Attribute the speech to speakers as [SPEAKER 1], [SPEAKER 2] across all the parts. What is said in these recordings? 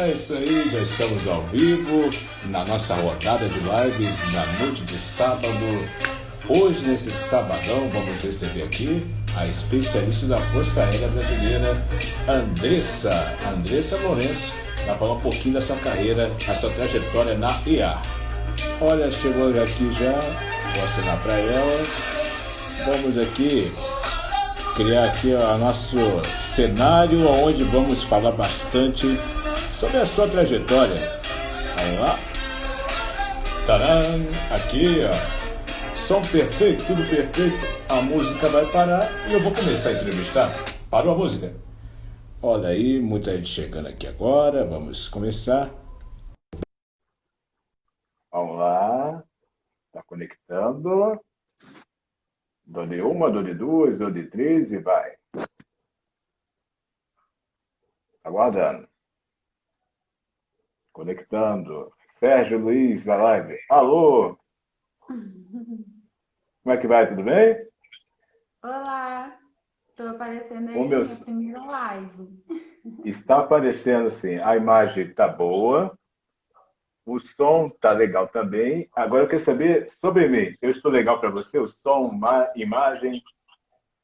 [SPEAKER 1] É isso aí, já estamos ao vivo na nossa rodada de lives na noite de sábado. Hoje, nesse sabadão, vamos receber aqui a especialista da Força Aérea Brasileira, Andressa Lourenço, para falar um pouquinho da sua carreira, a sua trajetória na IA. Olha, chegou aqui já, vou assinar para ela. Vamos aqui criar aqui o nosso cenário, onde vamos falar bastante sobre a sua trajetória. Vamos lá. Tcharam! Aqui, ó. Som perfeito, tudo perfeito. A música vai parar e eu vou começar a entrevistar. Parou a música? Olha aí, muita gente chegando aqui agora. Vamos começar. Vamos lá. Tá conectando. Dou de uma, dou de duas, dou de três e vai. Aguardando. Conectando. Sérgio Luiz vai live. Alô? Como é que vai? Tudo bem?
[SPEAKER 2] Olá, estou aparecendo
[SPEAKER 1] O
[SPEAKER 2] aí
[SPEAKER 1] meu
[SPEAKER 2] na primeira live.
[SPEAKER 1] está aparecendo sim. A imagem tá boa. O som tá legal também. Agora eu quero saber sobre mim. Eu estou legal para você? O som, imagem?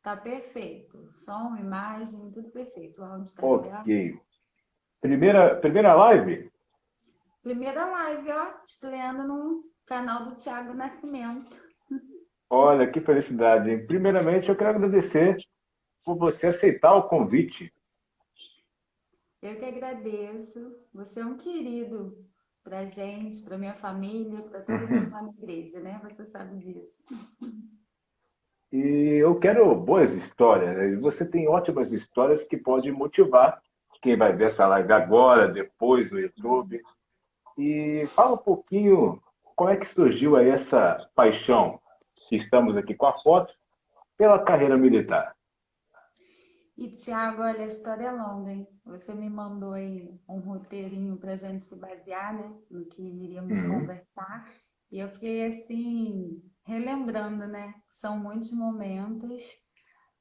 [SPEAKER 2] Tá perfeito. Som, imagem, tudo perfeito. O áudio está
[SPEAKER 1] Ok.
[SPEAKER 2] liberado.
[SPEAKER 1] Primeira live?
[SPEAKER 2] Primeira live, ó, estreando no canal do Thiago Nascimento.
[SPEAKER 1] Olha, que felicidade, hein? Primeiramente, eu quero agradecer por você aceitar o convite.
[SPEAKER 2] Eu que agradeço. Você é um querido pra gente, pra minha família, para todo mundo lá na igreja, né? Você sabe disso.
[SPEAKER 1] E eu quero boas histórias, né? E você tem ótimas histórias que podem motivar quem vai ver essa live agora, depois no YouTube. E fala um pouquinho como é que surgiu aí essa paixão, que estamos aqui com a foto, pela carreira militar.
[SPEAKER 2] E, Thiago, olha, a história é longa, hein? Você me mandou aí um roteirinho para a gente se basear, né? No que iríamos
[SPEAKER 1] Uhum.
[SPEAKER 2] conversar. E eu fiquei, assim, relembrando, né? São muitos momentos,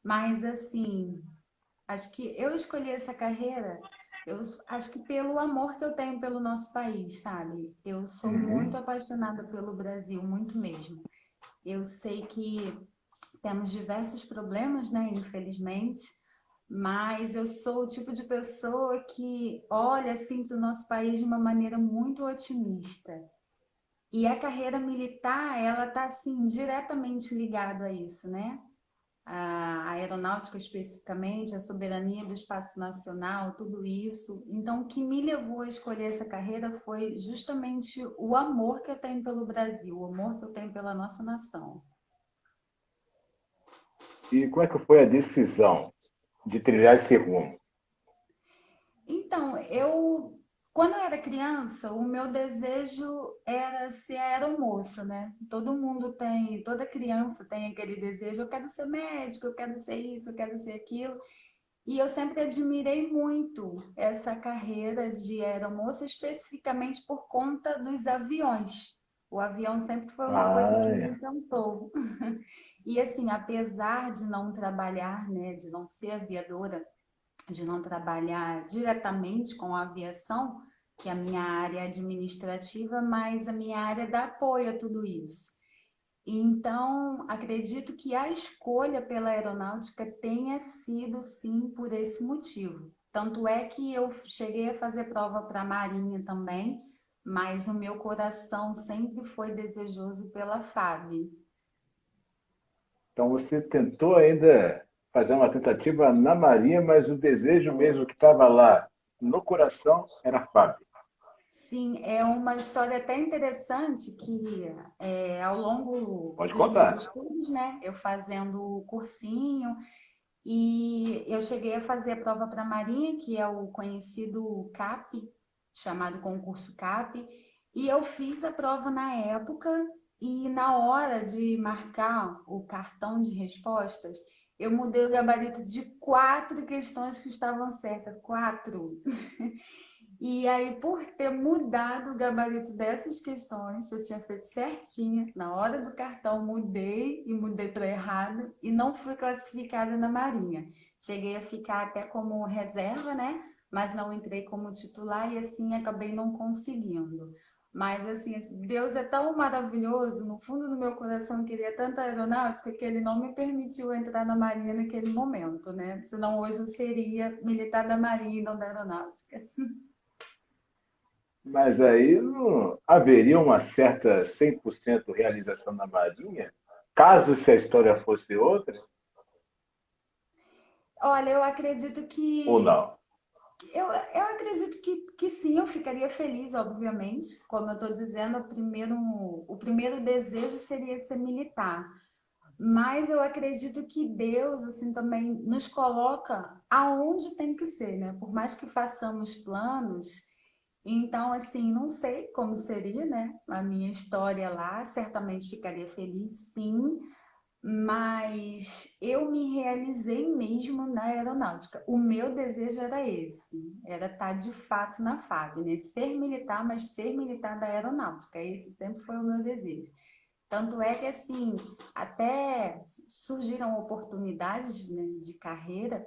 [SPEAKER 2] mas, assim, acho que eu escolhi essa carreira, eu acho que pelo amor que eu tenho pelo nosso país, sabe? Eu sou muito
[SPEAKER 1] Uhum.
[SPEAKER 2] apaixonada pelo Brasil, muito mesmo. Eu sei que temos diversos problemas, né? Infelizmente, mas eu sou o tipo de pessoa que olha assim para o nosso país de uma maneira muito otimista. E a carreira militar, ela está assim diretamente ligada a isso, né? A aeronáutica especificamente, a soberania do espaço nacional, tudo isso. Então, o que me levou a escolher essa carreira foi justamente o amor que eu tenho pelo Brasil, o amor que eu tenho pela nossa nação.
[SPEAKER 1] E como é que foi a decisão de trilhar esse rumo?
[SPEAKER 2] Então, quando eu era criança, o meu desejo era ser aeromoça, né? Todo mundo tem, toda criança tem aquele desejo, eu quero ser médico, eu quero ser isso, eu quero ser aquilo. E eu sempre admirei muito essa carreira de aeromoça, especificamente por conta dos aviões. O avião sempre foi uma coisa que me
[SPEAKER 1] Ah,
[SPEAKER 2] encantou. E assim, apesar de não trabalhar, né, de não ser aviadora, de não trabalhar diretamente com a aviação, que é a minha área administrativa, mas a minha área dá apoio a tudo isso. Então, acredito que a escolha pela aeronáutica tenha sido, sim, por esse motivo. Tanto é que eu cheguei a fazer prova para a Marinha também, mas o meu coração sempre foi desejoso pela FAB.
[SPEAKER 1] então você tentou ainda fazer uma tentativa na Marinha, mas o desejo mesmo que estava lá no coração era Fábio.
[SPEAKER 2] Sim, é uma história até interessante que ao longo
[SPEAKER 1] Pode
[SPEAKER 2] dos meus
[SPEAKER 1] contar.
[SPEAKER 2] estudos, né, eu fazendo o cursinho, e eu cheguei a fazer a prova para a Marinha, que é o conhecido CAP, chamado concurso CAP, e eu fiz a prova na época, e na hora de marcar o cartão de respostas, eu mudei o gabarito de quatro questões que estavam certas, quatro. E aí, por ter mudado o gabarito dessas questões, eu tinha feito certinha, na hora do cartão mudei e mudei para errado e não fui classificada na Marinha. Cheguei a ficar até como reserva, né? mas não entrei como titular e assim acabei não conseguindo. Mas assim, Deus é tão maravilhoso, no fundo do meu coração eu queria tanta aeronáutica que ele não me permitiu entrar na Marinha naquele momento, né? Senão hoje eu seria militar da Marinha e não da aeronáutica.
[SPEAKER 3] Mas aí não haveria uma certa 100% realização na Marinha, caso se a história fosse outra,
[SPEAKER 2] Olha, eu acredito
[SPEAKER 3] ou
[SPEAKER 2] que
[SPEAKER 3] não?
[SPEAKER 2] eu acredito que sim, eu ficaria feliz, obviamente. Como eu estou dizendo, o primeiro desejo seria ser militar. Mas eu acredito que Deus, assim, também nos coloca aonde tem que ser, né? Por mais que façamos planos, então, assim, não sei como seria, né? A minha história lá, certamente ficaria feliz, sim, mas eu me realizei mesmo na aeronáutica. O meu desejo era esse, era estar de fato na FAB, né? Ser militar, mas ser militar da aeronáutica. Esse sempre foi o meu desejo. Tanto é que, assim, até surgiram oportunidades, né, de carreira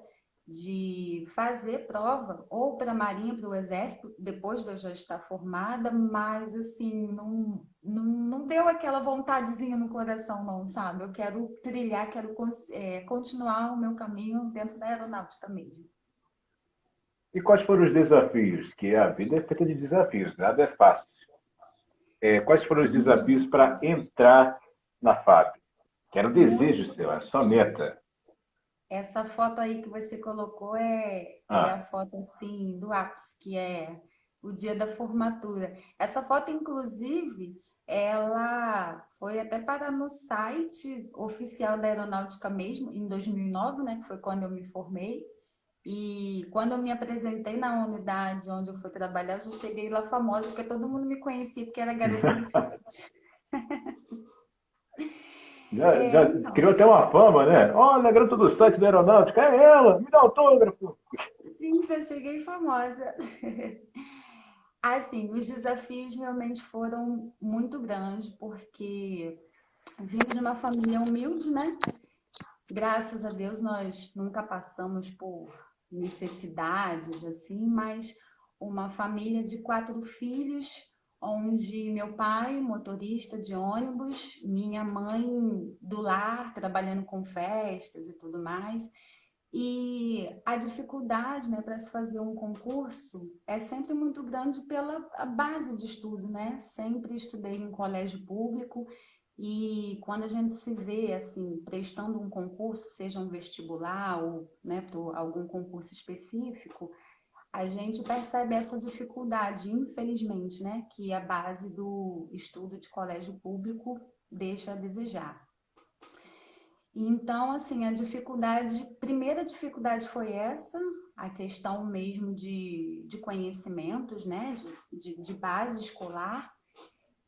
[SPEAKER 2] de fazer prova ou para a Marinha, para o Exército, depois de eu já estar formada, mas, assim, não deu aquela vontadezinha no coração, não, sabe? Eu quero trilhar, quero continuar o meu caminho dentro da aeronáutica mesmo.
[SPEAKER 3] E quais foram os desafios? Que a vida é feita de desafios, nada é fácil. Quais foram os desafios para entrar na FAB? Que era o desejo
[SPEAKER 2] Muitos
[SPEAKER 3] seu, a sua meta.
[SPEAKER 2] desafios. Essa foto aí que você colocou é a
[SPEAKER 3] Ah,
[SPEAKER 2] foto assim do ápice, que é o dia da formatura. Essa foto, inclusive, ela foi até parar no site oficial da Aeronáutica mesmo, em 2009, né, que foi quando eu me formei. E quando eu me apresentei na unidade onde eu fui trabalhar, eu já cheguei lá famosa, porque todo mundo me conhecia, porque era garota do site.
[SPEAKER 3] já
[SPEAKER 2] Então,
[SPEAKER 3] criou até uma fama, né? Olha, a garota do site da aeronáutica, é ela, me dá autógrafo.
[SPEAKER 2] sim, já cheguei famosa. Assim, os desafios realmente foram muito grandes, porque vindo de uma família humilde, né? Graças a Deus nós nunca passamos por necessidades, assim, mas uma família de 4 filhos, onde meu pai, motorista de ônibus, minha mãe do lar, trabalhando com festas e tudo mais. E a dificuldade, né, para se fazer um concurso é sempre muito grande pela a base de estudo, né? Sempre estudei em colégio público e quando a gente se vê assim prestando um concurso, seja um vestibular ou, né, para algum concurso específico, a gente percebe essa dificuldade, infelizmente, né, que a base do estudo de colégio público deixa a desejar. Então, assim, primeira dificuldade foi essa, a questão mesmo de conhecimentos, né, de base escolar.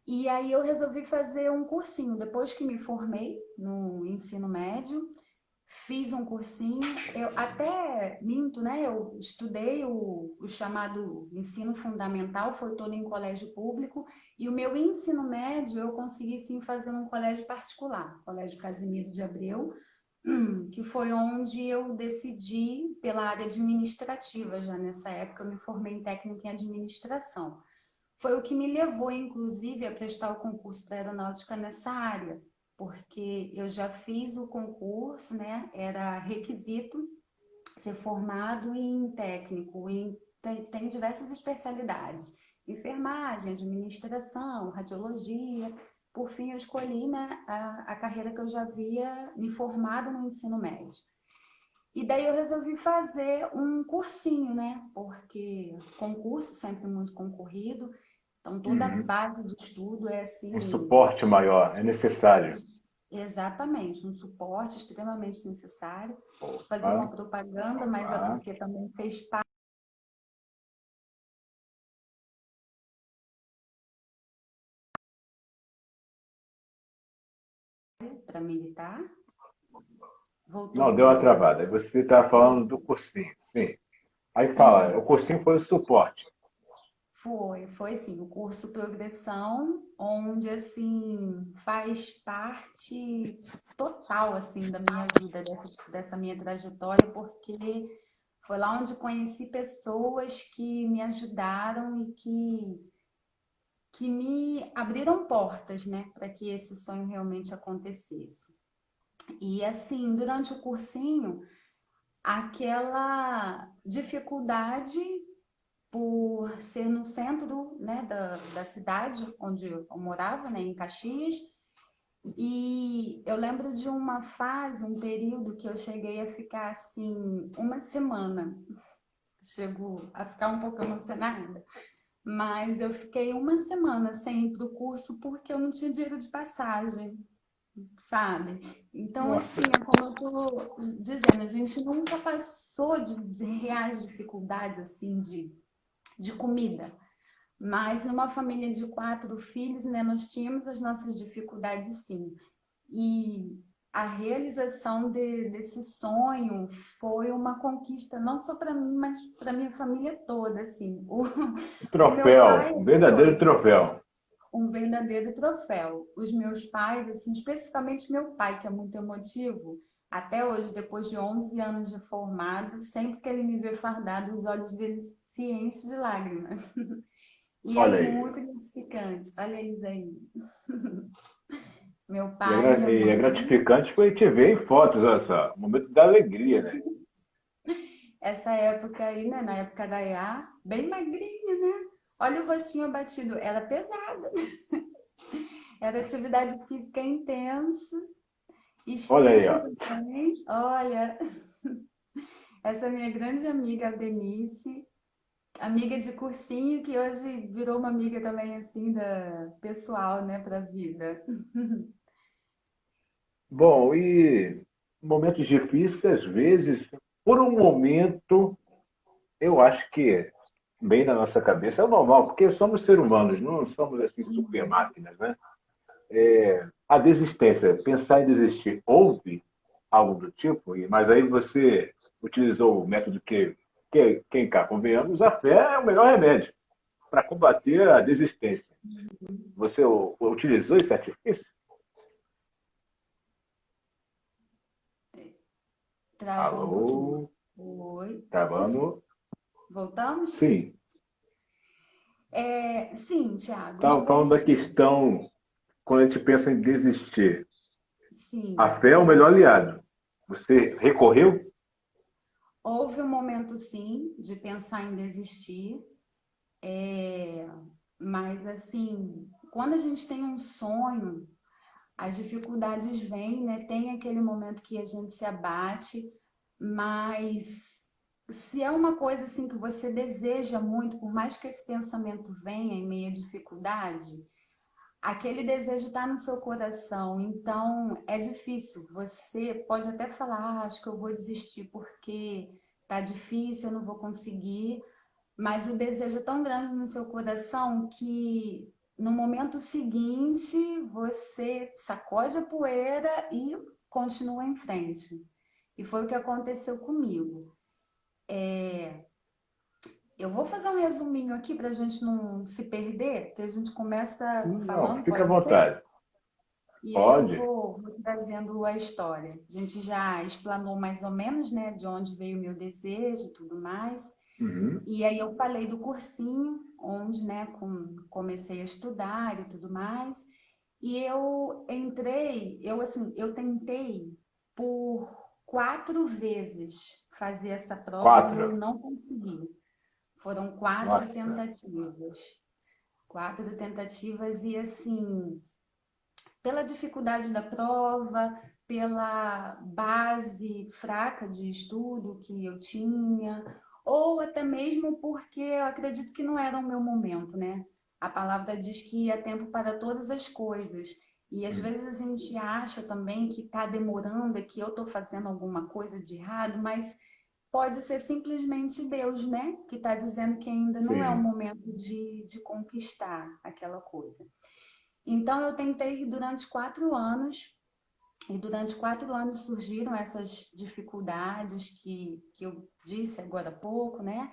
[SPEAKER 2] E aí eu resolvi fazer um cursinho, depois que me formei no ensino médio, fiz um cursinho, eu até minto, né? Eu estudei o chamado ensino fundamental, foi todo em colégio público, e o meu ensino médio eu consegui sim fazer num colégio particular, Colégio Casimiro de Abreu, que foi onde eu decidi pela área administrativa, já nessa época eu me formei em técnica em administração. Foi o que me levou, inclusive, a prestar o concurso para aeronáutica nessa área, porque eu já fiz o concurso, né? Era requisito ser formado em técnico, tem diversas especialidades, enfermagem, administração, radiologia. Por fim, eu escolhi, né, a carreira que eu já havia me formado no ensino médio. E daí eu resolvi fazer um cursinho, né? Porque concurso sempre muito concorrido, então toda a
[SPEAKER 3] Uhum.
[SPEAKER 2] base de estudo é
[SPEAKER 3] Um
[SPEAKER 2] assim,
[SPEAKER 3] suporte maior, é necessário.
[SPEAKER 2] exatamente, um suporte extremamente necessário. Fazer
[SPEAKER 3] Opa,
[SPEAKER 2] uma propaganda, mas é
[SPEAKER 3] ah.
[SPEAKER 2] porque também fez parte para militar.
[SPEAKER 3] Não,
[SPEAKER 2] Voltou
[SPEAKER 3] deu uma
[SPEAKER 2] para
[SPEAKER 3] travada. Aí você está falando do cursinho, sim. Aí fala, o
[SPEAKER 2] isso.
[SPEAKER 3] cursinho foi o suporte.
[SPEAKER 2] Foi sim, o curso Progressão, onde assim faz parte total assim da minha vida, dessa minha trajetória, porque Foi lá onde conheci pessoas que me ajudaram e que me abriram portas, né, para que esse sonho realmente acontecesse. E assim, durante o cursinho, aquela dificuldade por ser no centro, né, da cidade onde eu morava, né, em Caxias. E eu lembro de uma fase, um período que eu cheguei a ficar assim uma semana. Chego a ficar um pouco emocionada, mas eu fiquei uma semana sem ir para o curso porque eu não tinha dinheiro de passagem, sabe? Então,
[SPEAKER 3] Nossa.
[SPEAKER 2] assim, é como eu tô dizendo, a gente nunca passou de reais dificuldades, assim, de comida. Mas numa família de 4 filhos, né, nós tínhamos as nossas dificuldades, sim. E a realização desse sonho foi uma conquista não só para mim, mas para minha família toda, assim.
[SPEAKER 3] Um
[SPEAKER 2] O meu
[SPEAKER 3] troféu,
[SPEAKER 2] pai
[SPEAKER 3] um
[SPEAKER 2] é
[SPEAKER 3] verdadeiro
[SPEAKER 2] doido,
[SPEAKER 3] troféu.
[SPEAKER 2] um verdadeiro troféu. Os meus pais, assim, especificamente meu pai, que é muito emotivo, até hoje, depois de 11 anos de formado, sempre que ele me vê fardado, os olhos dele se enchem de lágrimas. E é
[SPEAKER 3] Olha aí.
[SPEAKER 2] muito gratificante. Olha eles aí. Meu
[SPEAKER 3] E
[SPEAKER 2] pai, minha
[SPEAKER 3] é
[SPEAKER 2] mãe.
[SPEAKER 3] gratificante foi te ver em fotos, olha só. Um momento da alegria, né?
[SPEAKER 2] Essa época aí, né? Na época da IA, bem magrinha, né? Olha o rostinho abatido. Era pesada. Era atividade física intensa,
[SPEAKER 3] Olha aí,
[SPEAKER 2] estudo
[SPEAKER 3] ó.
[SPEAKER 2] também. Olha, essa minha grande amiga, a Denise, amiga de cursinho, que hoje virou uma amiga também, assim, da pessoal, né, para a vida.
[SPEAKER 3] Bom, e momentos difíceis, às vezes, por um momento, eu acho que bem na nossa cabeça é o normal, porque somos seres humanos, não somos assim super máquinas, né? A desistência, pensar em desistir, houve algo do tipo, mas aí você utilizou o método que quem cá, convenhamos, a fé é o melhor remédio para combater a desistência. Você utilizou esse artifício?
[SPEAKER 2] Travou um pouquinho.
[SPEAKER 3] Alô?
[SPEAKER 2] Oi.
[SPEAKER 3] Travando?
[SPEAKER 2] Voltamos?
[SPEAKER 3] Sim.
[SPEAKER 2] Sim, Thiago, não
[SPEAKER 3] Estava
[SPEAKER 2] vou
[SPEAKER 3] falando da
[SPEAKER 2] mentir.
[SPEAKER 3] questão quando a gente pensa em desistir. A
[SPEAKER 2] Sim,
[SPEAKER 3] fé é o melhor aliado. Você recorreu?
[SPEAKER 2] houve um momento, sim, de pensar em desistir, mas assim, quando a gente tem um sonho, as dificuldades vêm, né? Tem aquele momento que a gente se abate, mas se é uma coisa assim que você deseja muito, por mais que esse pensamento venha em meio à dificuldade, aquele desejo está no seu coração, então é difícil. Você pode até falar, acho que eu vou desistir porque tá difícil, eu não vou conseguir, mas o desejo é tão grande no seu coração que no momento seguinte você sacode a poeira e continua em frente. E foi o que aconteceu comigo. Eu vou fazer um resuminho aqui para a gente não se perder, que a gente começa
[SPEAKER 3] Não,
[SPEAKER 2] falando,
[SPEAKER 3] fica à
[SPEAKER 2] pode ser?
[SPEAKER 3] vontade.
[SPEAKER 2] E aí eu
[SPEAKER 3] Pode.
[SPEAKER 2] vou trazendo a história. A gente já explanou mais ou menos, né, de onde veio o meu desejo e tudo mais.
[SPEAKER 3] Uhum.
[SPEAKER 2] E aí eu falei do cursinho, onde, né, comecei a estudar e tudo mais. E eu entrei, eu assim, eu tentei por 4 vezes fazer essa prova e eu
[SPEAKER 3] Quatro.
[SPEAKER 2] não consegui. Foram 4
[SPEAKER 3] Nossa.
[SPEAKER 2] tentativas. 4 tentativas e assim, pela dificuldade da prova, pela base fraca de estudo que eu tinha, ou até mesmo porque eu acredito que não era o meu momento, né? A palavra diz que há tempo para todas as coisas. E às vezes a gente acha também que está demorando, é que eu estou fazendo alguma coisa de errado, mas pode ser simplesmente Deus, né? Que está dizendo que ainda não é o
[SPEAKER 3] Sim.
[SPEAKER 2] momento de conquistar aquela coisa. Então, eu tentei durante 4 anos, e durante 4 anos surgiram essas dificuldades que eu disse agora há pouco, né?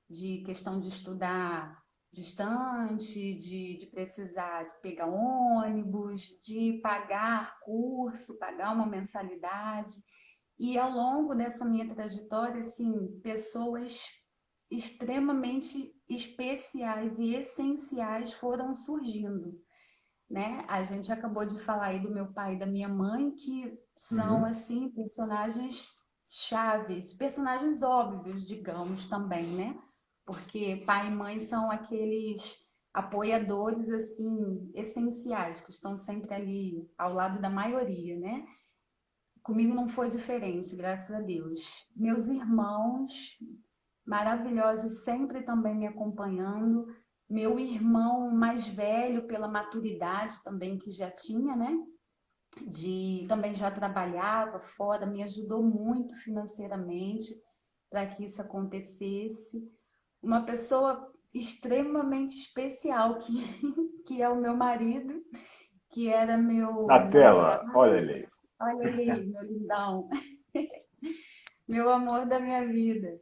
[SPEAKER 2] De questão de estudar distante, de precisar de pegar ônibus, de pagar curso, pagar uma mensalidade. E ao longo dessa minha trajetória, assim, pessoas extremamente especiais e essenciais foram surgindo, né? A gente acabou de falar aí do meu pai e da minha mãe, que são,
[SPEAKER 3] Uhum.
[SPEAKER 2] assim, personagens chaves, personagens óbvios, digamos, também, né? Porque pai e mãe são aqueles apoiadores, assim, essenciais, que estão sempre ali ao lado da maioria, né? Comigo não foi diferente, graças a Deus. Meus irmãos maravilhosos, sempre também me acompanhando. Meu irmão mais velho, pela maturidade também que já tinha, né? Também já trabalhava fora, me ajudou muito financeiramente para que isso acontecesse. Uma pessoa extremamente especial que é o meu marido, que era meu
[SPEAKER 3] Na tela, olha
[SPEAKER 2] namorado.
[SPEAKER 3] ali.
[SPEAKER 2] Olha ele, meu lindão, meu amor da minha vida.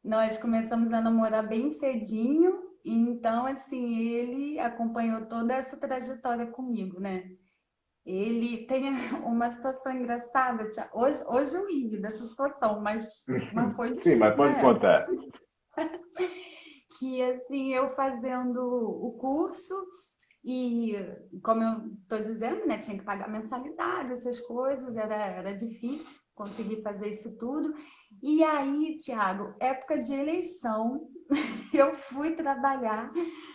[SPEAKER 2] Nós começamos a namorar bem cedinho, e então, assim, ele acompanhou toda essa trajetória comigo, né? Ele tem uma situação engraçada, hoje eu rio dessa situação, mas foi
[SPEAKER 3] Sim, mas
[SPEAKER 2] difícil na
[SPEAKER 3] pode
[SPEAKER 2] época.
[SPEAKER 3] contar.
[SPEAKER 2] Que, assim, eu fazendo o curso, e como eu estou dizendo, né, tinha que pagar mensalidade, essas coisas, era difícil conseguir fazer isso tudo. E aí, Tiago, época de eleição, eu fui trabalhar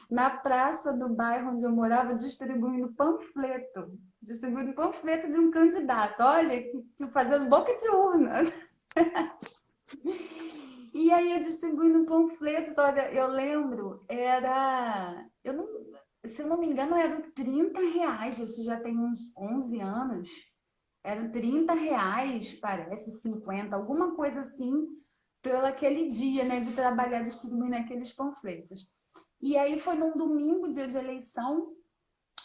[SPEAKER 2] na praça do bairro onde eu morava, distribuindo panfleto de um candidato. Olha, que fazendo boca de urna. E aí eu distribuindo panfletos, olha, eu lembro, se eu não me engano, eram R$ 30, isso já tem uns 11 anos. Eram R$ 30, parece, 50, alguma coisa assim, pelo aquele dia, né, de trabalhar distribuindo aqueles panfletos. E aí foi num domingo, dia de eleição,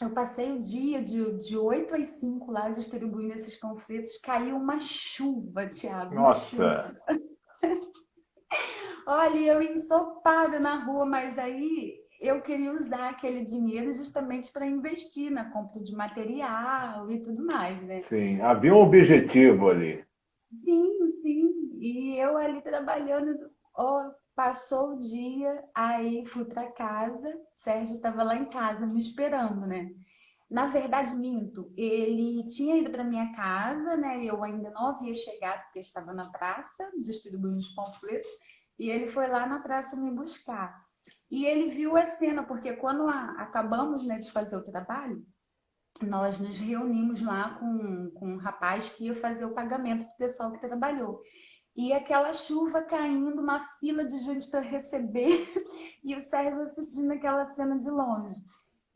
[SPEAKER 2] eu passei o dia de 8 às 5 lá distribuindo esses panfletos, caiu uma chuva, Thiago, uma chuva.
[SPEAKER 3] Nossa,
[SPEAKER 2] Olha, eu ensopada na rua, mas aí eu queria usar aquele dinheiro justamente para investir na compra de material e tudo mais, né?
[SPEAKER 3] sim, havia um objetivo ali.
[SPEAKER 2] Sim, sim. E eu ali trabalhando, ó, passou o dia, aí fui para casa, Sérgio estava lá em casa me esperando, né? Na verdade, minto, ele tinha ido para minha casa, né? Eu ainda não havia chegado, porque estava na praça, distribuindo os panfletos, e ele foi lá na praça me buscar. E ele viu a cena, porque quando acabamos, né, de fazer o trabalho, nós nos reunimos lá com um rapaz que ia fazer o pagamento do pessoal que trabalhou. E aquela chuva caindo, uma fila de gente para receber, e o Sérgio assistindo aquela cena de longe.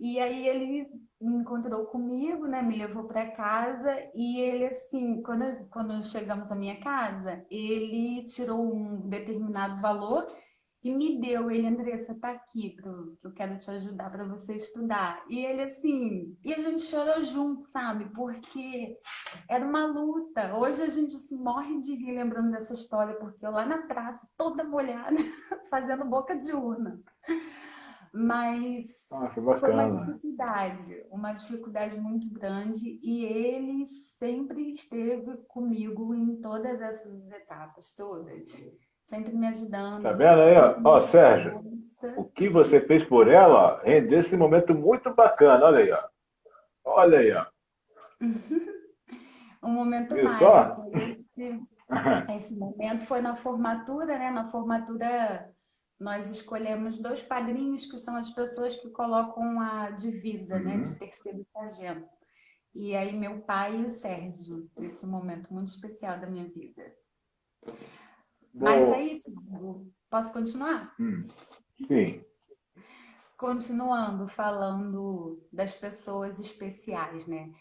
[SPEAKER 2] E aí ele me encontrou comigo, né? Me levou para casa e ele, assim, quando chegamos à minha casa, ele tirou um determinado valor e me deu. Ele, Andressa, tá aqui, que eu quero te ajudar para você estudar. E ele, assim, e a gente chorou junto, sabe? Porque era uma luta. Hoje a gente assim, morre de rir lembrando dessa história, porque eu lá na praça, toda molhada, fazendo boca de urna. Mas
[SPEAKER 3] Nossa,
[SPEAKER 2] foi
[SPEAKER 3] bacana.
[SPEAKER 2] uma dificuldade muito grande, e ele sempre esteve comigo em todas essas etapas, todas. Sempre me
[SPEAKER 3] Tá
[SPEAKER 2] ajudando,
[SPEAKER 3] vendo aí, ó?
[SPEAKER 2] sempre me
[SPEAKER 3] Ó,
[SPEAKER 2] dando
[SPEAKER 3] Sérgio,
[SPEAKER 2] força.
[SPEAKER 3] o que você fez por ela, ó, rendeu esse momento muito bacana. Olha aí, ó. Olha aí, ó.
[SPEAKER 2] Um momento
[SPEAKER 3] Viu só?
[SPEAKER 2] mágico. Esse momento foi na formatura, né? Na formatura, nós escolhemos dois padrinhos, que são as pessoas que colocam a divisa, né? De
[SPEAKER 3] Uhum.
[SPEAKER 2] terceiro sargento. E aí, meu pai e o Sérgio, nesse momento muito especial da minha vida. Mas
[SPEAKER 3] Bom,
[SPEAKER 2] aí, Thiago, posso continuar?
[SPEAKER 3] sim.
[SPEAKER 2] Continuando falando das pessoas especiais, né?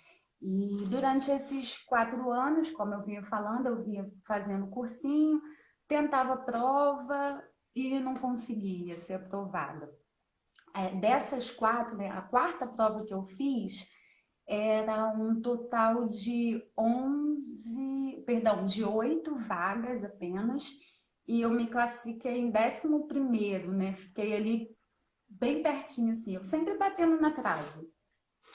[SPEAKER 2] E durante esses 4 anos, como eu vinha falando, eu vinha fazendo cursinho, tentava prova e não conseguia ser aprovada. Dessas quatro, né, a quarta prova que eu fiz era um total de 11, perdão, de 8 vagas apenas, e eu me classifiquei em 11º, né? Fiquei ali bem pertinho, assim, eu sempre batendo na trave.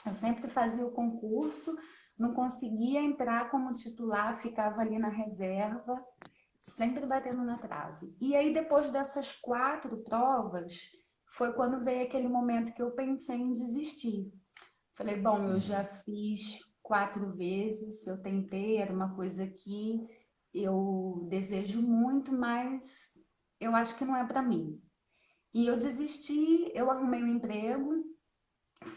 [SPEAKER 2] Eu sempre fazia o concurso, não conseguia entrar como titular, ficava ali na reserva, sempre batendo na trave. E aí, depois dessas 4 provas, foi quando veio aquele momento que eu pensei em desistir. Falei, bom, eu já fiz 4 vezes, eu tentei, era uma coisa que eu desejo muito, mas eu acho que não é para mim. E eu desisti, eu arrumei um emprego,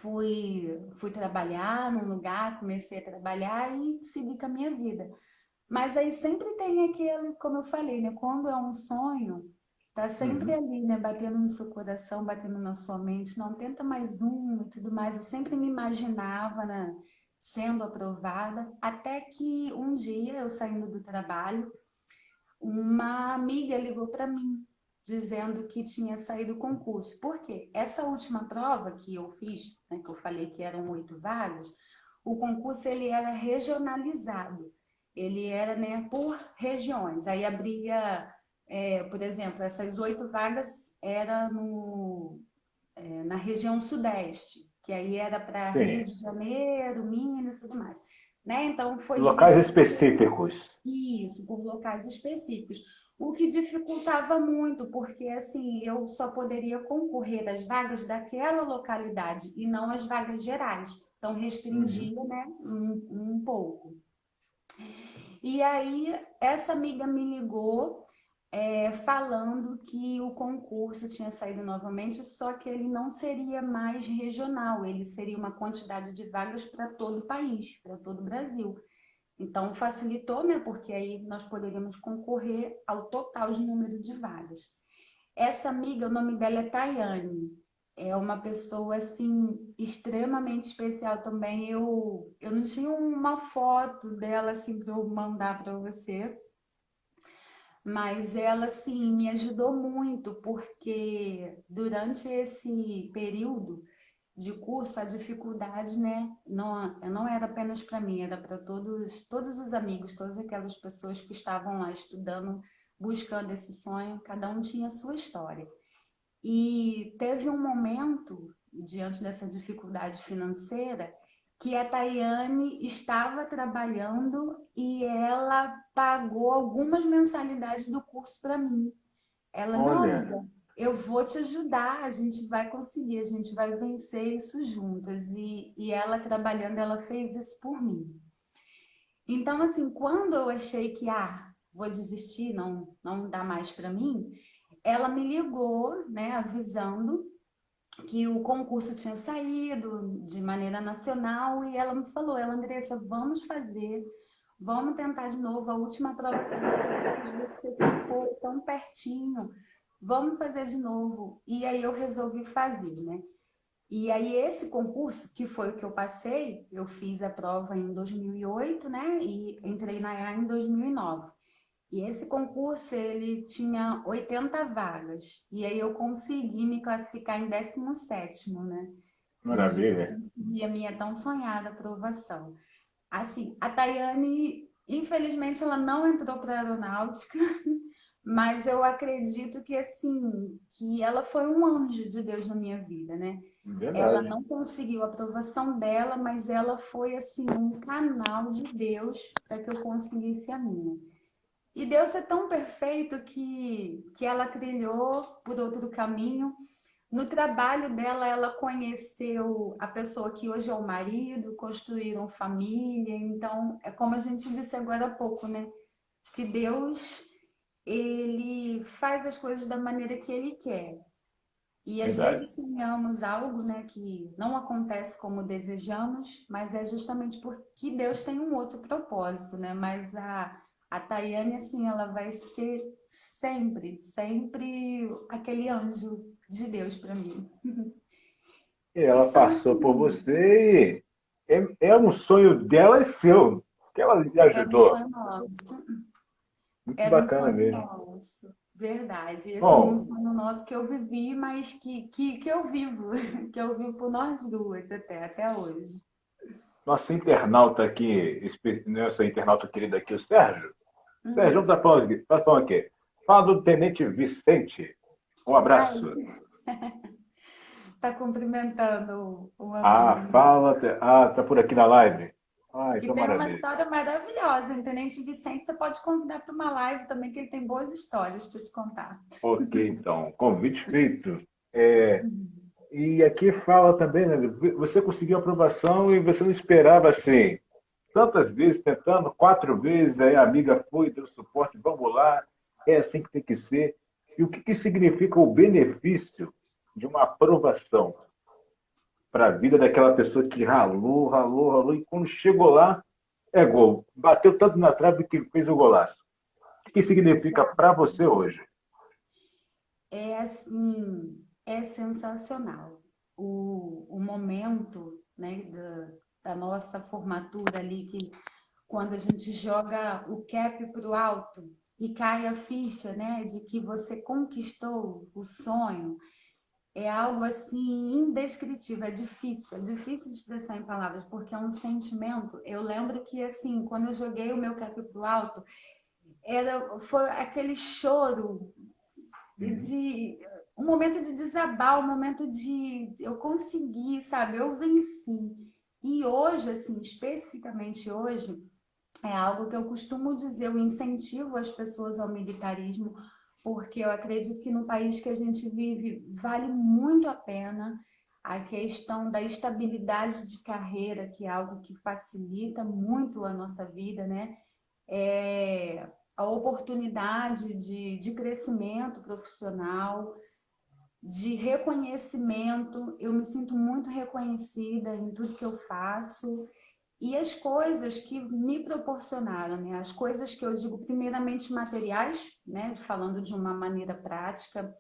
[SPEAKER 2] fui trabalhar num lugar, comecei a trabalhar e segui com a minha vida. Mas aí sempre tem aquele, como eu falei, né? Quando é um sonho, tá sempre
[SPEAKER 3] Uhum.
[SPEAKER 2] ali, né? Batendo no seu coração, batendo na sua mente. Não, tenta mais um e tudo mais. Eu sempre me imaginava, né? Sendo aprovada. Até que um dia, eu saindo do trabalho, uma amiga ligou para mim, dizendo que tinha saído o concurso. Por quê? Essa última prova que eu fiz, né, que eu falei que eram 8 vagas, o concurso ele era regionalizado. Ele era, né, por regiões. Aí abria, por exemplo, essas 8 vagas era na região sudeste, que aí era para Rio
[SPEAKER 3] Sim.
[SPEAKER 2] de Janeiro, Minas e tudo mais. Né? Então foi
[SPEAKER 3] Locais
[SPEAKER 2] dividido
[SPEAKER 3] específicos.
[SPEAKER 2] isso, por locais específicos. O que dificultava muito, porque assim, eu só poderia concorrer às vagas daquela localidade e não às vagas gerais. Então
[SPEAKER 3] Uhum.
[SPEAKER 2] restringia, né, um pouco. E aí essa amiga me ligou falando que o concurso tinha saído novamente, só que ele não seria mais regional, ele seria uma quantidade de vagas para todo o país, para todo o Brasil. Então, facilitou, né? Porque aí nós poderíamos concorrer ao total de número de vagas. Essa amiga, o nome dela é Tayane. É uma pessoa, assim, extremamente especial também. Eu não tinha uma foto dela, assim, para eu mandar para você, mas ela, assim, me ajudou muito, porque durante esse período de curso, a dificuldade, né, não era apenas para mim, era para todos os amigos, todas aquelas pessoas que estavam lá estudando, buscando esse sonho, cada um tinha a sua história. E teve um momento, diante dessa dificuldade financeira, que a Tayane estava trabalhando e ela pagou algumas mensalidades do curso para mim. Ela, não,
[SPEAKER 3] Olha,
[SPEAKER 2] amiga, eu vou te ajudar, a gente vai conseguir, a gente vai vencer isso juntas. E ela trabalhando, ela fez isso por mim. Então, assim, quando eu achei que, vou desistir, não dá mais para mim, ela me ligou, né, avisando que o concurso tinha saído de maneira nacional e ela me falou, Andressa, vamos fazer, vamos tentar de novo a última prova que você ficou tão pertinho, vamos fazer de novo. E aí eu resolvi fazer, né? E aí esse concurso, que foi o que eu passei, eu fiz a prova em 2008, né? E entrei na EA em 2009. E esse concurso, ele tinha 80 vagas. E aí eu consegui me classificar em 17º, né? E
[SPEAKER 3] maravilha.
[SPEAKER 2] consegui a minha tão sonhada aprovação. Assim, a Tayane, infelizmente, ela não entrou para a aeronáutica, mas eu acredito que, assim, que ela foi um anjo de Deus na minha vida, né? Ela
[SPEAKER 3] Verdade.
[SPEAKER 2] não conseguiu a aprovação dela, mas ela foi, assim, um canal de Deus para que eu conseguisse a minha. E Deus é tão perfeito que ela trilhou por outro caminho. No trabalho dela, ela conheceu a pessoa que hoje é o marido, construíram família. Então, é como a gente disse agora há pouco, né? Que Deus, ele faz as coisas da maneira que ele quer. E às
[SPEAKER 3] Verdade.
[SPEAKER 2] vezes sonhamos algo, né, que não acontece como desejamos, mas é justamente porque Deus tem um outro propósito, né? Mas a Tayane, assim, ela vai ser sempre, sempre aquele anjo de Deus para mim.
[SPEAKER 3] E
[SPEAKER 2] E
[SPEAKER 3] ela
[SPEAKER 2] são
[SPEAKER 3] passou por
[SPEAKER 2] assim,
[SPEAKER 3] você e é um sonho dela e seu, que ela lhe
[SPEAKER 2] era um
[SPEAKER 3] ajudou.
[SPEAKER 2] sonho nosso,
[SPEAKER 3] Muito
[SPEAKER 2] era um
[SPEAKER 3] bacana
[SPEAKER 2] sonho
[SPEAKER 3] mesmo.
[SPEAKER 2] nosso, verdade. Assim, um
[SPEAKER 3] Bom,
[SPEAKER 2] sonho nosso que eu vivi, mas que eu vivo, que eu vivo por nós duas até hoje.
[SPEAKER 3] nosso internauta aqui, nosso internauta querido aqui, o Sérgio. Sérgio
[SPEAKER 2] Hum.
[SPEAKER 3] tá falando aqui. Fala do Tenente Vicente. Um
[SPEAKER 2] Ai,
[SPEAKER 3] abraço.
[SPEAKER 2] tá cumprimentando um
[SPEAKER 3] Ah,
[SPEAKER 2] amigo.
[SPEAKER 3] fala. Ah, tá por aqui na live. Ah,
[SPEAKER 2] que
[SPEAKER 3] então
[SPEAKER 2] tem uma
[SPEAKER 3] maravilha.
[SPEAKER 2] história maravilhosa. O Tenente Vicente, você pode convidar para uma live também, que ele tem boas histórias para te contar.
[SPEAKER 3] Ok, então, convite feito. E aqui fala também, né? Você conseguiu aprovação e você não esperava assim, tantas vezes tentando, 4 vezes, aí a amiga foi, deu suporte, vamos lá, é assim que tem que ser. E o que, que significa o benefício de uma aprovação para a vida daquela pessoa que ralou, ralou, ralou, e quando chegou lá, é gol. Bateu tanto na trave que fez o golaço. O que significa para você hoje?
[SPEAKER 2] É assim, é sensacional. O momento, né, da nossa formatura ali, que quando a gente joga o cap para o alto e cai a ficha, né, de que você conquistou o sonho, é algo assim indescritível, é difícil de expressar em palavras, porque é um sentimento. Eu lembro que assim, quando eu joguei o meu cap para o alto, foi aquele choro
[SPEAKER 3] Uhum.
[SPEAKER 2] de um momento de desabar, um momento de eu consegui, sabe? Eu venci. E hoje, assim, especificamente hoje, é algo que eu costumo dizer, eu incentivo as pessoas ao militarismo, porque eu acredito que no país que a gente vive vale muito a pena a questão da estabilidade de carreira, que é algo que facilita muito a nossa vida, né? A oportunidade de crescimento profissional, de reconhecimento. Eu me sinto muito reconhecida em tudo que eu faço. E as coisas que me proporcionaram, né? As coisas que eu digo, primeiramente materiais, né? Falando de uma maneira prática.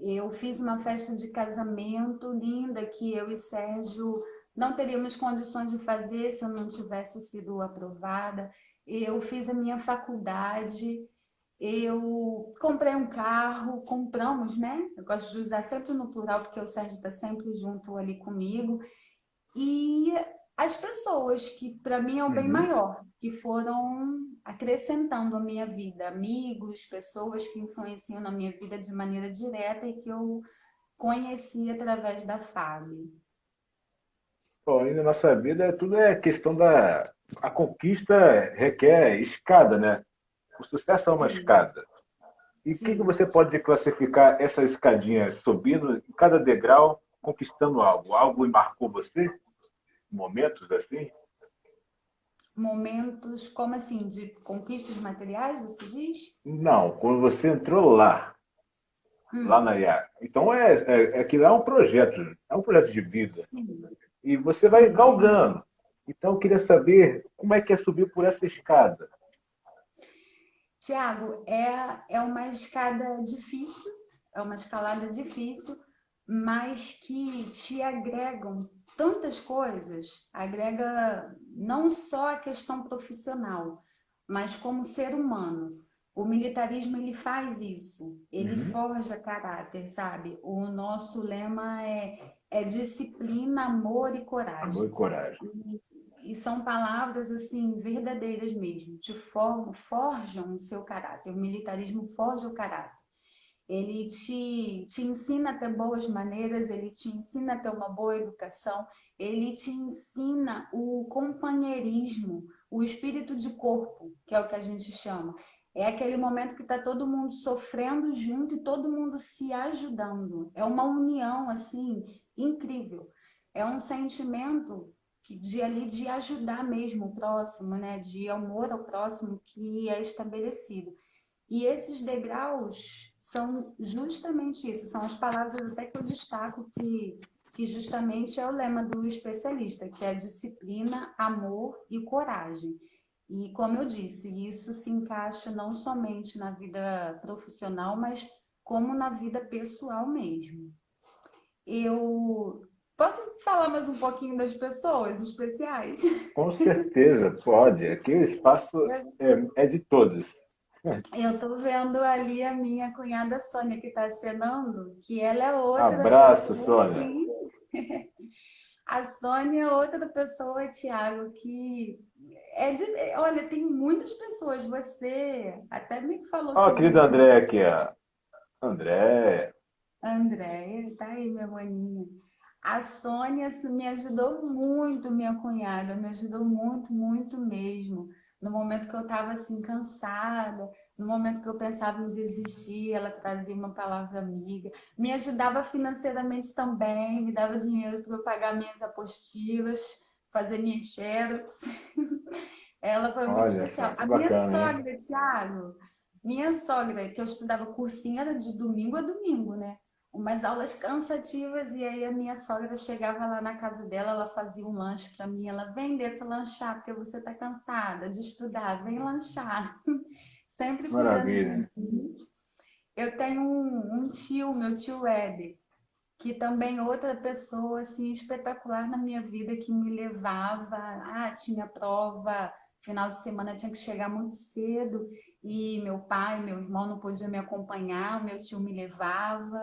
[SPEAKER 2] Eu fiz uma festa de casamento linda que eu e Sérgio não teríamos condições de fazer se eu não tivesse sido aprovada. Eu fiz a minha faculdade, eu comprei um carro, compramos, né? Eu gosto de usar sempre no plural, porque o Sérgio está sempre junto ali comigo. E as pessoas, que para mim é o bem
[SPEAKER 3] Uhum.
[SPEAKER 2] maior, que foram acrescentando a minha vida, amigos, pessoas que influenciam na minha vida de maneira direta e que eu conheci através da FAB.
[SPEAKER 3] Bom, e na nossa vida tudo é questão da. A conquista requer escada, né? O sucesso é uma
[SPEAKER 2] Sim,
[SPEAKER 3] escada. E o que que
[SPEAKER 2] sim.
[SPEAKER 3] você pode classificar essa escadinha subindo, em cada degrau, conquistando algo? Algo marcou você? Momentos assim?
[SPEAKER 2] Momentos, como assim, de conquistas materiais, você diz?
[SPEAKER 3] Não, quando você entrou lá na
[SPEAKER 2] Hum,
[SPEAKER 3] IA. Então aquilo é um projeto de vida.
[SPEAKER 2] sim,
[SPEAKER 3] E você vai
[SPEAKER 2] sim, entendi.
[SPEAKER 3] galgando. Então eu queria saber como é que é subir por essa escada.
[SPEAKER 2] Tiago, é uma escada difícil, é uma escalada difícil, mas que te agregam tantas coisas, agrega não só a questão profissional, mas como ser humano. O militarismo ele faz isso, ele
[SPEAKER 3] Uhum.
[SPEAKER 2] forja caráter, sabe? O nosso lema é disciplina, amor e
[SPEAKER 3] Amor e
[SPEAKER 2] coragem.
[SPEAKER 3] coragem.
[SPEAKER 2] E são palavras assim verdadeiras mesmo, te forjam o seu caráter. O militarismo forja o caráter. Ele te ensina a ter boas maneiras, ele te ensina a ter uma boa educação, ele te ensina o companheirismo, o espírito de corpo, que é o que a gente chama. É aquele momento que está todo mundo sofrendo junto e todo mundo se ajudando. É uma união assim incrível. É um sentimento de ali de ajudar mesmo o próximo, né? De amor ao próximo que é estabelecido. E esses degraus são justamente isso, são as palavras até que eu destaco que justamente é o lema do especialista, que é disciplina, amor e coragem. E como eu disse, isso se encaixa não somente na vida profissional, mas como na vida pessoal mesmo. Eu posso falar mais um pouquinho das pessoas especiais?
[SPEAKER 3] Com certeza, pode. Aqui o espaço é de todos.
[SPEAKER 2] Eu estou vendo ali a minha cunhada Sônia que está acenando, que ela é outra
[SPEAKER 3] Abraço,
[SPEAKER 2] pessoa,
[SPEAKER 3] Sônia.
[SPEAKER 2] sim. A Sônia é outra pessoa, Tiago, que olha, tem muitas pessoas, você até me falou
[SPEAKER 3] Ó, a
[SPEAKER 2] sobre
[SPEAKER 3] querida
[SPEAKER 2] isso,
[SPEAKER 3] André aqui, ó. André.
[SPEAKER 2] Andréia, tá aí, minha maninha. A Sônia assim, me ajudou muito, minha cunhada, me ajudou muito, muito mesmo. No momento que eu estava assim cansada, no momento que eu pensava em desistir, ela trazia uma palavra amiga, me ajudava financeiramente também, me dava dinheiro para eu pagar minhas apostilas, fazer minhas xerox. Ela foi muito
[SPEAKER 3] Olha
[SPEAKER 2] especial.
[SPEAKER 3] só, que
[SPEAKER 2] A minha
[SPEAKER 3] bacana, hein?
[SPEAKER 2] sogra, Thiago, minha sogra, que eu estudava cursinho, era de domingo a domingo, né? Umas aulas cansativas, e aí a minha sogra chegava lá na casa dela, ela fazia um lanche para mim, ela vem desça lanchar, porque você está cansada de estudar, vem lanchar. Sempre cuidando de
[SPEAKER 3] Maravilha.
[SPEAKER 2] mim. Eu tenho um tio, meu tio Éder, que também outra pessoa assim espetacular na minha vida que me levava, tinha prova, final de semana tinha que chegar muito cedo e meu pai, meu irmão não podiam me acompanhar, o meu tio me levava.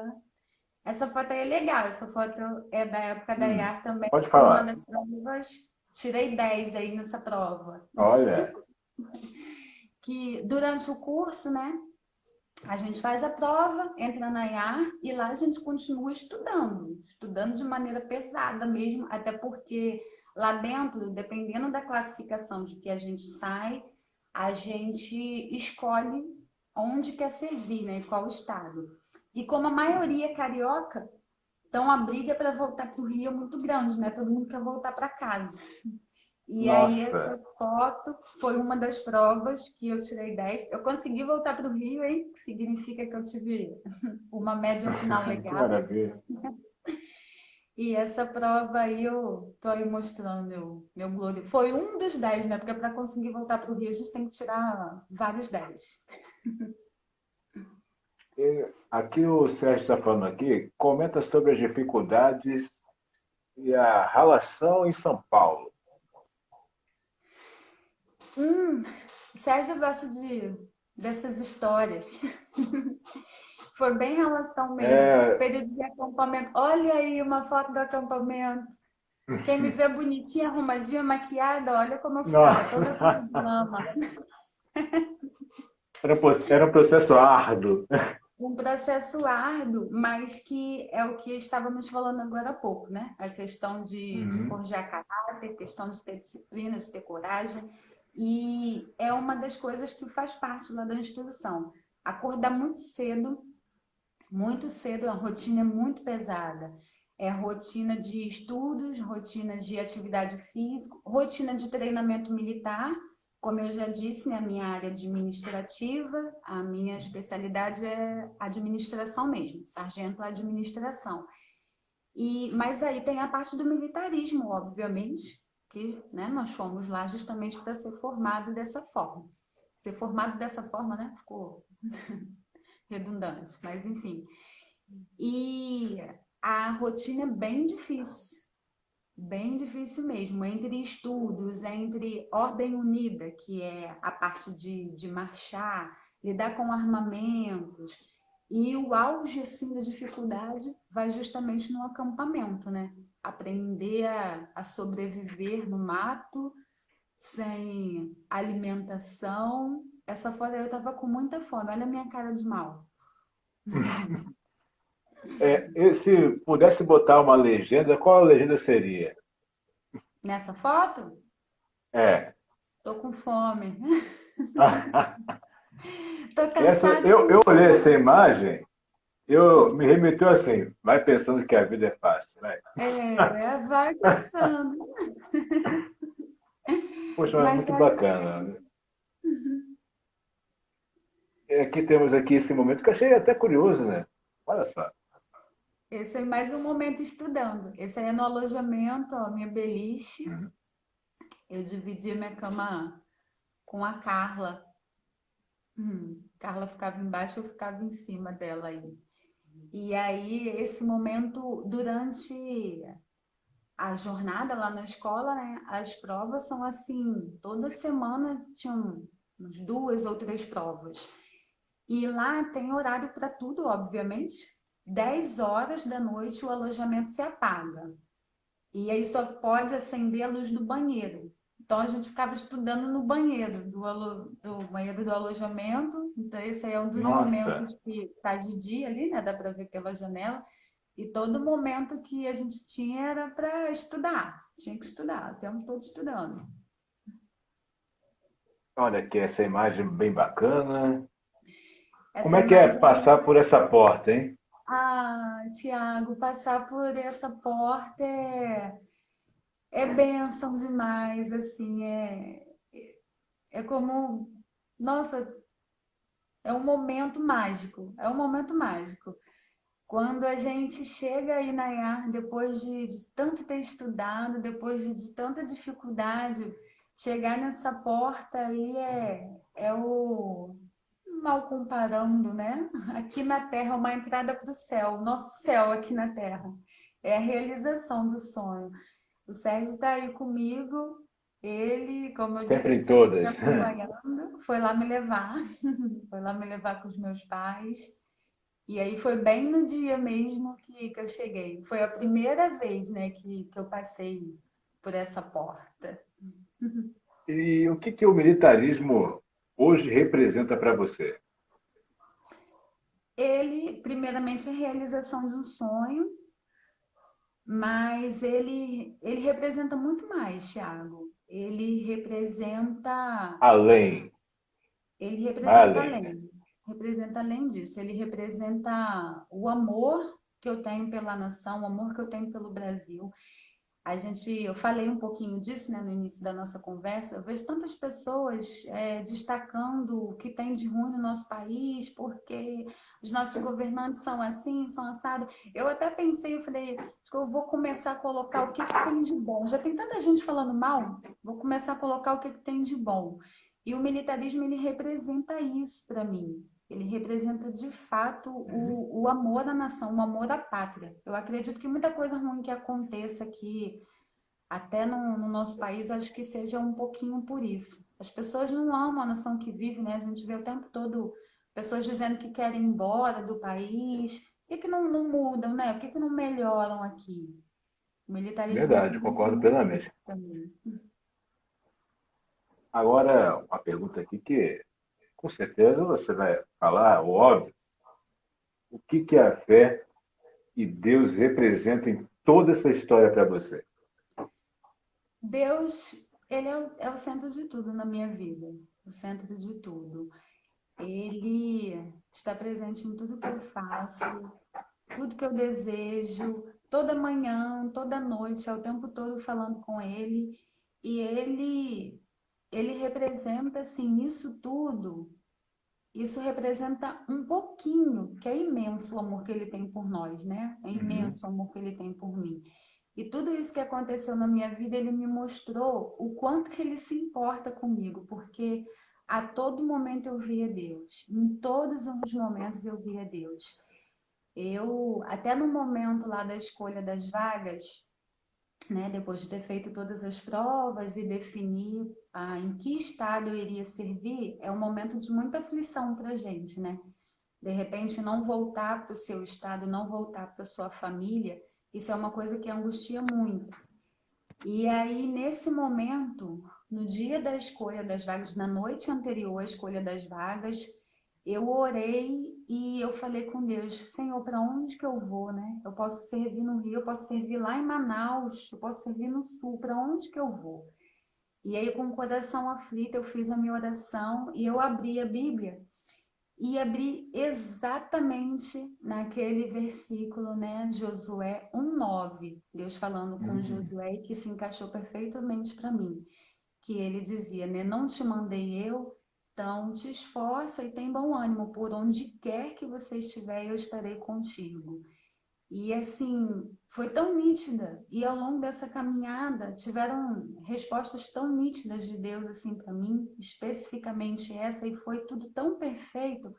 [SPEAKER 2] Essa foto aí é legal, essa foto é da época da
[SPEAKER 3] Hum,
[SPEAKER 2] IAR também,
[SPEAKER 3] pode
[SPEAKER 2] foi uma
[SPEAKER 3] falar.
[SPEAKER 2] das provas, tirei 10 aí nessa prova.
[SPEAKER 3] Olha,
[SPEAKER 2] Que durante o curso, né, a gente faz a prova, entra na IAR e lá a gente continua estudando, estudando de maneira pesada mesmo, até porque lá dentro, dependendo da classificação de que a gente sai, a gente escolhe onde quer servir, né, qual estado. E como a maioria é carioca, então a briga para voltar para o Rio é muito grande, né? Todo mundo quer voltar para casa. E aí essa
[SPEAKER 3] nossa,
[SPEAKER 2] foto foi uma das provas que eu tirei 10. Eu consegui voltar para o Rio, hein? Que significa que eu tive uma média final
[SPEAKER 3] que
[SPEAKER 2] legal.
[SPEAKER 3] maravilha.
[SPEAKER 2] E essa prova aí eu tô aí mostrando meu glória. Foi um dos 10, né? Porque para conseguir voltar para o Rio, a gente tem que tirar vários 10.
[SPEAKER 3] Aqui o Sérgio está falando aqui, comenta sobre as dificuldades e a relação em São Paulo.
[SPEAKER 2] Sérgio gosta dessas histórias. Foi bem relação mesmo.
[SPEAKER 3] É,
[SPEAKER 2] Período de acampamento. Olha aí uma foto do acampamento. Quem me vê bonitinha, arrumadinha, maquiada, olha como eu ficava, toda suja de
[SPEAKER 3] nossa,
[SPEAKER 2] lama.
[SPEAKER 3] era um processo árduo.
[SPEAKER 2] Um processo árduo, mas que é o que estávamos falando agora há pouco, né? A questão de
[SPEAKER 3] Uhum.
[SPEAKER 2] forjar caráter, questão de ter disciplina, de ter coragem. E é uma das coisas que faz parte lá da instrução. Acordar muito cedo, a rotina é muito pesada. É rotina de estudos, rotina de atividade física, rotina de treinamento militar. Como eu já disse, né, a minha área administrativa, a minha especialidade é administração mesmo, sargento administração. Mas aí tem a parte do militarismo, obviamente, que né, nós fomos lá justamente para ser formado dessa forma. Ser formado dessa forma, né? Ficou redundante, mas enfim. E a rotina é bem difícil mesmo, entre estudos, entre ordem unida, que é a parte de marchar, lidar com armamentos, e o auge assim, da dificuldade vai justamente no acampamento, né? Aprender a sobreviver no mato, sem alimentação. Essa foto eu estava com muita fome, olha a minha cara de mal.
[SPEAKER 3] E se pudesse botar uma legenda, qual a legenda seria?
[SPEAKER 2] Nessa foto,
[SPEAKER 3] É.
[SPEAKER 2] tô com fome. Tô
[SPEAKER 3] Essa,
[SPEAKER 2] cansada e
[SPEAKER 3] eu
[SPEAKER 2] com
[SPEAKER 3] olhei essa
[SPEAKER 2] fome.
[SPEAKER 3] imagem, eu me remeteu assim, vai pensando que a vida é fácil, vai.
[SPEAKER 2] Vai pensando.
[SPEAKER 3] Poxa, mas
[SPEAKER 2] Mas
[SPEAKER 3] muito
[SPEAKER 2] olha,
[SPEAKER 3] bacana. Aqui temos aqui esse momento que eu achei até curioso, né? Olha só.
[SPEAKER 2] esse é mais um momento estudando. Esse aí é no alojamento, ó, minha beliche.
[SPEAKER 3] Uhum.
[SPEAKER 2] Eu dividi a minha cama com a Carla. Carla ficava embaixo, eu ficava em cima dela aí. E aí, esse momento, durante a jornada lá na escola, né? As provas são assim, toda semana tinham umas 2 ou 3 provas. E lá tem horário para tudo, obviamente. 10 horas da noite o alojamento se apaga. E aí só pode acender a luz do banheiro. Então a gente ficava estudando no banheiro do banheiro do alojamento. Então esse aí é um dos
[SPEAKER 3] Nossa,
[SPEAKER 2] momentos que está de dia ali, né? Dá para ver pela janela. E todo momento que a gente tinha era para estudar. Tinha que estudar, o tempo todo estudando.
[SPEAKER 3] Olha aqui essa imagem bem bacana. Como
[SPEAKER 2] Essa
[SPEAKER 3] é que é
[SPEAKER 2] imagem.
[SPEAKER 3] passar por essa porta, hein?
[SPEAKER 2] Ah, Tiago, passar por essa porta é bênção demais, assim, é como, nossa, é um momento mágico, é um momento mágico. Quando a gente chega aí na IAR, depois de tanto ter estudado, depois de tanta dificuldade, chegar nessa porta aí é o mal comparando, né? Aqui na Terra é uma entrada para o céu, nosso céu aqui na Terra. É a realização do sonho. O Sérgio está aí comigo, ele, como eu
[SPEAKER 3] Sempre
[SPEAKER 2] disse,
[SPEAKER 3] em
[SPEAKER 2] sempre me
[SPEAKER 3] todas.
[SPEAKER 2] acompanhando, foi lá me levar, foi lá me levar com os meus pais. E aí foi bem no dia mesmo que eu cheguei. Foi a primeira vez, né, que eu passei por essa porta.
[SPEAKER 3] E o que que o militarismo hoje representa para você?
[SPEAKER 2] Ele, primeiramente, é a realização de um sonho, mas ele representa muito mais, Thiago.
[SPEAKER 3] Além,
[SPEAKER 2] Ele
[SPEAKER 3] vai
[SPEAKER 2] representa
[SPEAKER 3] além, né?
[SPEAKER 2] além, representa além disso. Ele representa o amor que eu tenho pela nação, o amor que eu tenho pelo Brasil. Eu falei um pouquinho disso, né, no início da nossa conversa. Eu vejo tantas pessoas destacando o que tem de ruim no nosso país, porque os nossos governantes são assim, são assados. Eu até pensei, eu falei, acho que eu vou começar a colocar o que tem de bom. Já tem tanta gente falando mal, vou começar a colocar o que tem de bom. E o militarismo, ele representa isso para mim. Ele representa, de fato, o amor à nação, o amor à pátria. Eu acredito que muita coisa ruim que aconteça aqui, até no nosso país, acho que seja um pouquinho por isso. As pessoas não amam a nação que vive, né? A gente vê o tempo todo pessoas dizendo que querem ir embora do país. Por que não mudam, né? Por que não melhoram aqui? O militarismo
[SPEAKER 3] Verdade,
[SPEAKER 2] representa
[SPEAKER 3] concordo
[SPEAKER 2] muito
[SPEAKER 3] plenamente.
[SPEAKER 2] isso também.
[SPEAKER 3] Agora, uma pergunta aqui que com certeza você vai falar, o óbvio, o que que a fé e Deus representam em toda essa história para você?
[SPEAKER 2] Deus, ele é o centro de tudo na minha vida, o centro de tudo. Ele está presente em tudo que eu faço, tudo que eu desejo, toda manhã, toda noite, é o tempo todo falando com ele. E ele representa, assim, isso tudo. Isso representa um pouquinho, que é imenso o amor que ele tem por nós, né? É
[SPEAKER 3] Uhum.
[SPEAKER 2] imenso o amor que ele tem por mim. E tudo isso que aconteceu na minha vida, ele me mostrou o quanto que ele se importa comigo, porque a todo momento eu via Deus. Em todos os momentos eu via Deus. Até no momento lá da escolha das vagas, né, depois de ter feito todas as provas e definir em que estado eu iria servir, é um momento de muita aflição para a gente, né? De repente, não voltar para o seu estado, não voltar para a sua família, isso é uma coisa que angustia muito. E aí, nesse momento, no dia da escolha das vagas, na noite anterior à escolha das vagas, eu orei e eu falei com Deus, Senhor, para onde que eu vou, né? Eu posso servir no Rio, eu posso servir lá em Manaus, eu posso servir no Sul, para onde que eu vou? E aí, com o coração aflito, eu fiz a minha oração e eu abri a Bíblia e abri exatamente naquele versículo, né? Josué 1:9, Deus falando com
[SPEAKER 3] Uhum.
[SPEAKER 2] Josué e que se encaixou perfeitamente para mim, que ele dizia, né? Não te mandei eu, então te esforça e tem bom ânimo, por onde quer que você estiver, eu estarei contigo. E assim, foi tão nítida. E ao longo dessa caminhada, tiveram respostas tão nítidas de Deus assim para mim, especificamente essa, e foi tudo tão perfeito,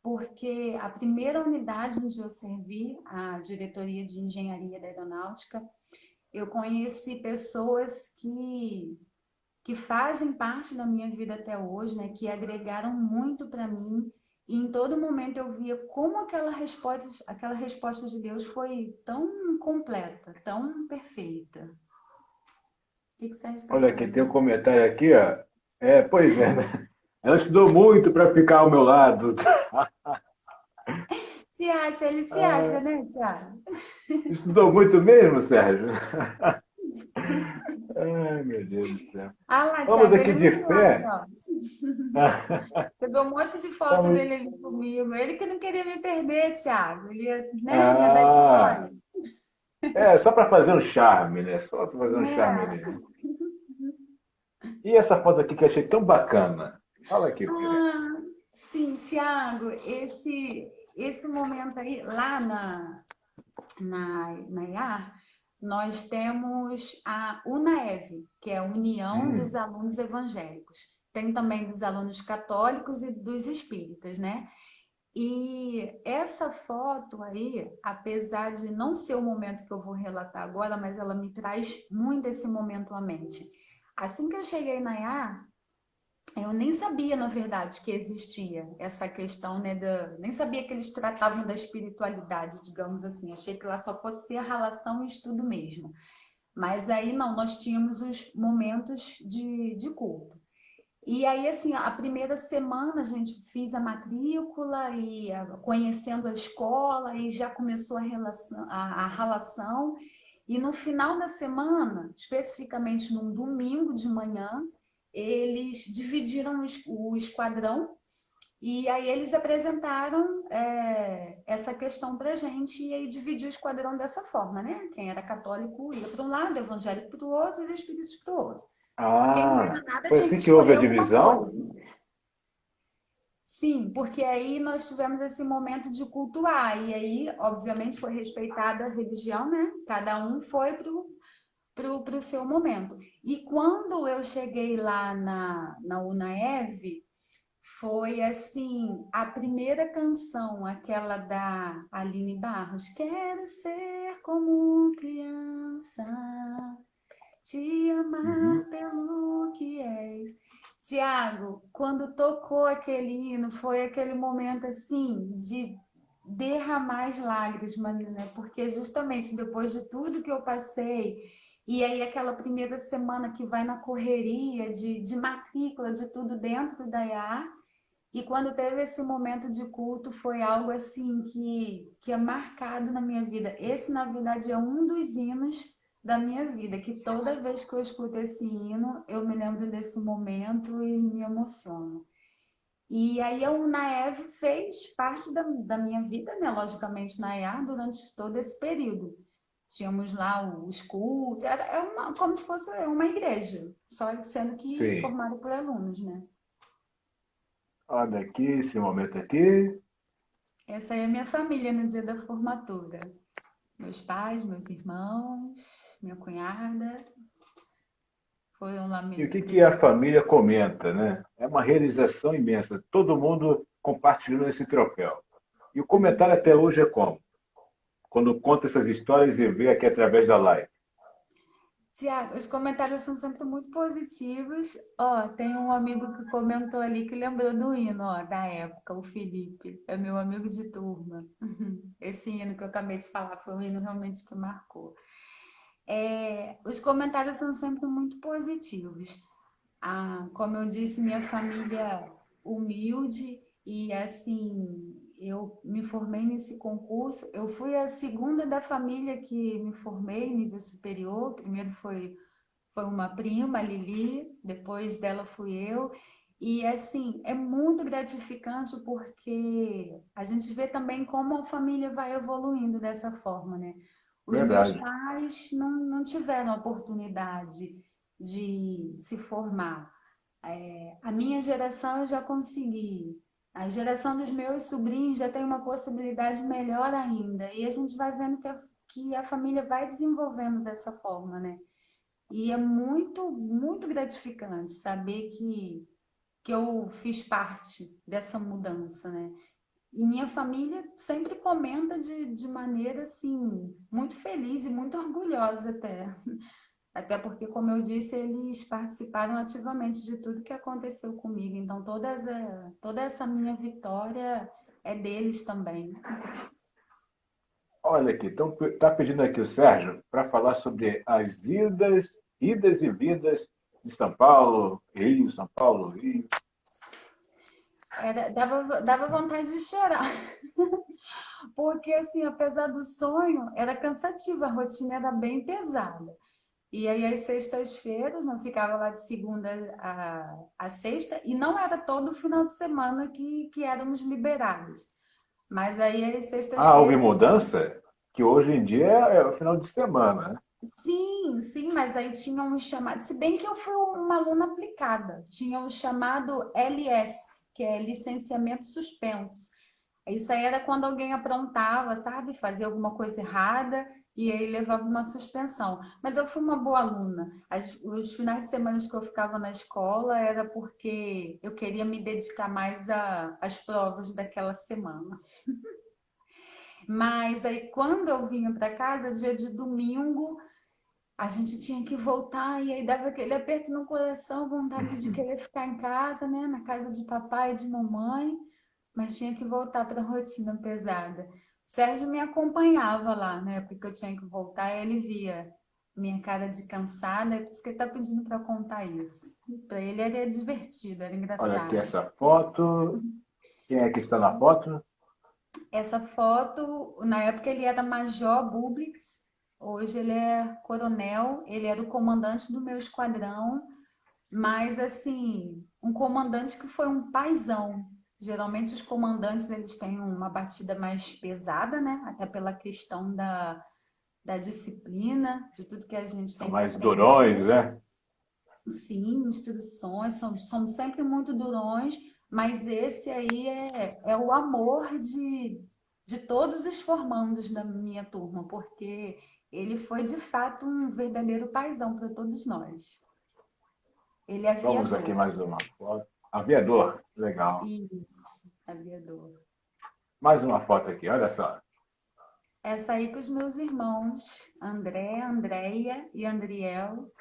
[SPEAKER 2] porque a primeira unidade onde eu servi, a diretoria de engenharia da aeronáutica, eu conheci pessoas que fazem parte da minha vida até hoje, né, que agregaram muito para mim. E em todo momento eu via como aquela resposta de Deus foi tão completa, tão perfeita. O que você está
[SPEAKER 3] Olha aqui,
[SPEAKER 2] falando?
[SPEAKER 3] tem um comentário aqui, ó. Pois é, né? Ela estudou muito para ficar ao meu lado.
[SPEAKER 2] Se acha, ele se acha, né, Tiago?
[SPEAKER 3] Estudou muito mesmo, Sérgio? Ai, meu Deus do céu.
[SPEAKER 2] Ah lá,
[SPEAKER 3] Vamos
[SPEAKER 2] Thiago,
[SPEAKER 3] aqui
[SPEAKER 2] ele
[SPEAKER 3] de
[SPEAKER 2] no quarto,
[SPEAKER 3] fé.
[SPEAKER 2] ó. Pegou um monte de foto
[SPEAKER 3] Vamos...
[SPEAKER 2] dele ali comigo. Ele que não queria me perder, Thiago. Ele ia, né, ia dar
[SPEAKER 3] Ah,
[SPEAKER 2] história.
[SPEAKER 3] só para fazer um charme, né? Só para fazer um charme
[SPEAKER 2] É.
[SPEAKER 3] ali. E essa foto aqui que eu achei tão bacana? Fala aqui, filha.
[SPEAKER 2] Ah, sim, Thiago, esse momento aí, lá na IAR, nós temos a UNAEV, que é a União dos
[SPEAKER 3] Hum,
[SPEAKER 2] Alunos Evangélicos. Tem também dos alunos católicos e dos espíritas, né? E essa foto aí, apesar de não ser o momento que eu vou relatar agora, mas ela me traz muito esse momento à mente. Assim que eu cheguei na IA, eu nem sabia, na verdade, que existia essa questão, né? Nem sabia que eles tratavam da espiritualidade, digamos assim. Achei que lá só fosse ser a relação e estudo mesmo. Mas aí não, nós tínhamos os momentos de culto. E aí, assim, a primeira semana a gente fiz a matrícula e conhecendo a escola e já começou a relação. E no final da semana, especificamente num domingo de manhã, eles dividiram o esquadrão e aí eles apresentaram essa questão para a gente e aí dividiu o esquadrão dessa forma, né? Quem era católico ia para um lado, evangélico para o outro, e os espíritos para o outro. Quem não era nada
[SPEAKER 3] foi
[SPEAKER 2] tinha que
[SPEAKER 3] assim que houve a
[SPEAKER 2] escolher uma
[SPEAKER 3] divisão?
[SPEAKER 2] coisa. Sim, porque aí nós tivemos esse momento de cultuar, e aí, obviamente, foi respeitada a religião, né? Cada um foi pro seu momento. E quando eu cheguei lá na UNAEV, foi assim, a primeira canção, aquela da Aline Barros, Quero ser como criança, te
[SPEAKER 3] Uhum.
[SPEAKER 2] amar pelo que és. Tiago, quando tocou aquele hino, foi aquele momento assim de derramar as lágrimas, né? Porque justamente depois de tudo que eu passei, e aí aquela primeira semana que vai na correria de matrícula, de tudo dentro da IA, e quando teve esse momento de culto, foi algo assim que é marcado na minha vida. Esse, na verdade, é um dos hinos da minha vida, que toda vez que eu escuto esse hino, eu me lembro desse momento e me emociono. E aí a Unaev fez parte da minha vida, né? Logicamente, na EA, durante todo esse período. Tínhamos lá os cultos, como se fosse uma igreja, só sendo que
[SPEAKER 3] Sim.
[SPEAKER 2] formada por alunos, né?
[SPEAKER 3] Olha aqui, esse momento aqui.
[SPEAKER 2] Essa aí é a minha família no dia da formatura. Meus pais, meus irmãos, minha cunhada foram lá
[SPEAKER 3] E o
[SPEAKER 2] me
[SPEAKER 3] que a
[SPEAKER 2] prestigiar.
[SPEAKER 3] família comenta, né? É uma realização imensa. Todo mundo compartilhando esse troféu. E o comentário até hoje é como? Quando conta essas histórias e vê aqui através da live.
[SPEAKER 2] Tiago, os comentários são sempre muito positivos. Ó, tem um amigo que comentou ali que lembrou do hino, ó, da época, o Felipe. É meu amigo de turma. Esse hino que eu acabei de falar foi um hino realmente que marcou. Os comentários são sempre muito positivos. Ah, como eu disse, minha família humilde e assim, eu me formei nesse concurso. Eu fui a segunda da família que me formei em nível superior. Primeiro foi uma prima, a Lili, depois dela fui eu. E assim, é muito gratificante porque a gente vê também como a família vai evoluindo dessa forma, né? Os meus
[SPEAKER 3] Verdade.
[SPEAKER 2] pais não tiveram a oportunidade de se formar. A minha geração eu já consegui. A geração dos meus sobrinhos já tem uma possibilidade melhor ainda. E a gente vai vendo que a família vai desenvolvendo dessa forma, né? E é muito, muito gratificante saber que eu fiz parte dessa mudança, né? E minha família sempre comenta de maneira, assim, muito feliz e muito orgulhosa até. Até porque, como eu disse, eles participaram ativamente de tudo que aconteceu comigo. Então, toda essa minha vitória é deles também.
[SPEAKER 3] Olha aqui, então está pedindo aqui o Sérgio para falar sobre as idas e vindas de São Paulo, Rio, São Paulo, Rio.
[SPEAKER 2] Dava vontade de chorar. porque, assim, apesar do sonho, era cansativo, a rotina era bem pesada. E aí, às sextas-feiras, não ficava lá de segunda a sexta, e não era todo final de semana que éramos liberados. Mas aí, às
[SPEAKER 3] Houve
[SPEAKER 2] sextas-feiras,
[SPEAKER 3] mudança? Que hoje em dia é o final de semana, né?
[SPEAKER 2] sim, sim, mas aí tinha um chamado, se bem que eu fui uma aluna aplicada, tinha um chamado LS, que é licenciamento suspenso. Isso aí era quando alguém aprontava, sabe, fazia alguma coisa errada e aí levava uma suspensão. Mas eu fui uma boa aluna. Os finais de semana que eu ficava na escola era porque eu queria me dedicar mais às provas daquela semana. Mas aí quando eu vinha para casa, dia de domingo, a gente tinha que voltar e aí dava aquele aperto no coração, vontade de querer ficar em casa, né, na casa de papai e de mamãe, mas tinha que voltar para a rotina pesada. Sérgio me acompanhava lá, né, porque eu tinha que voltar e ele via minha cara de cansada, é por isso que ele está pedindo para contar isso. Para ele era divertido, era
[SPEAKER 3] Olha aqui
[SPEAKER 2] engraçado.
[SPEAKER 3] essa foto. Quem é que está na foto?
[SPEAKER 2] Essa foto, na época ele era Major Bublix, hoje ele é coronel, ele era o comandante do meu esquadrão, mas assim, um comandante que foi um paizão. Geralmente os comandantes eles têm uma batida mais pesada, né? Até pela questão da disciplina, de tudo que a gente
[SPEAKER 3] São
[SPEAKER 2] tem que
[SPEAKER 3] mais durões,
[SPEAKER 2] aprender.
[SPEAKER 3] né?
[SPEAKER 2] Sim, instruções são sempre muito durões, mas esse aí é o amor de todos os formandos da minha turma, porque ele foi de fato um verdadeiro paizão para todos nós. Ele é
[SPEAKER 3] Vamos aqui
[SPEAKER 2] aviador.
[SPEAKER 3] mais uma foto. Aviador, legal.
[SPEAKER 2] Isso, aviador.
[SPEAKER 3] Mais uma foto aqui, olha só.
[SPEAKER 2] Essa aí com os meus irmãos, André, Andréia e Andriel,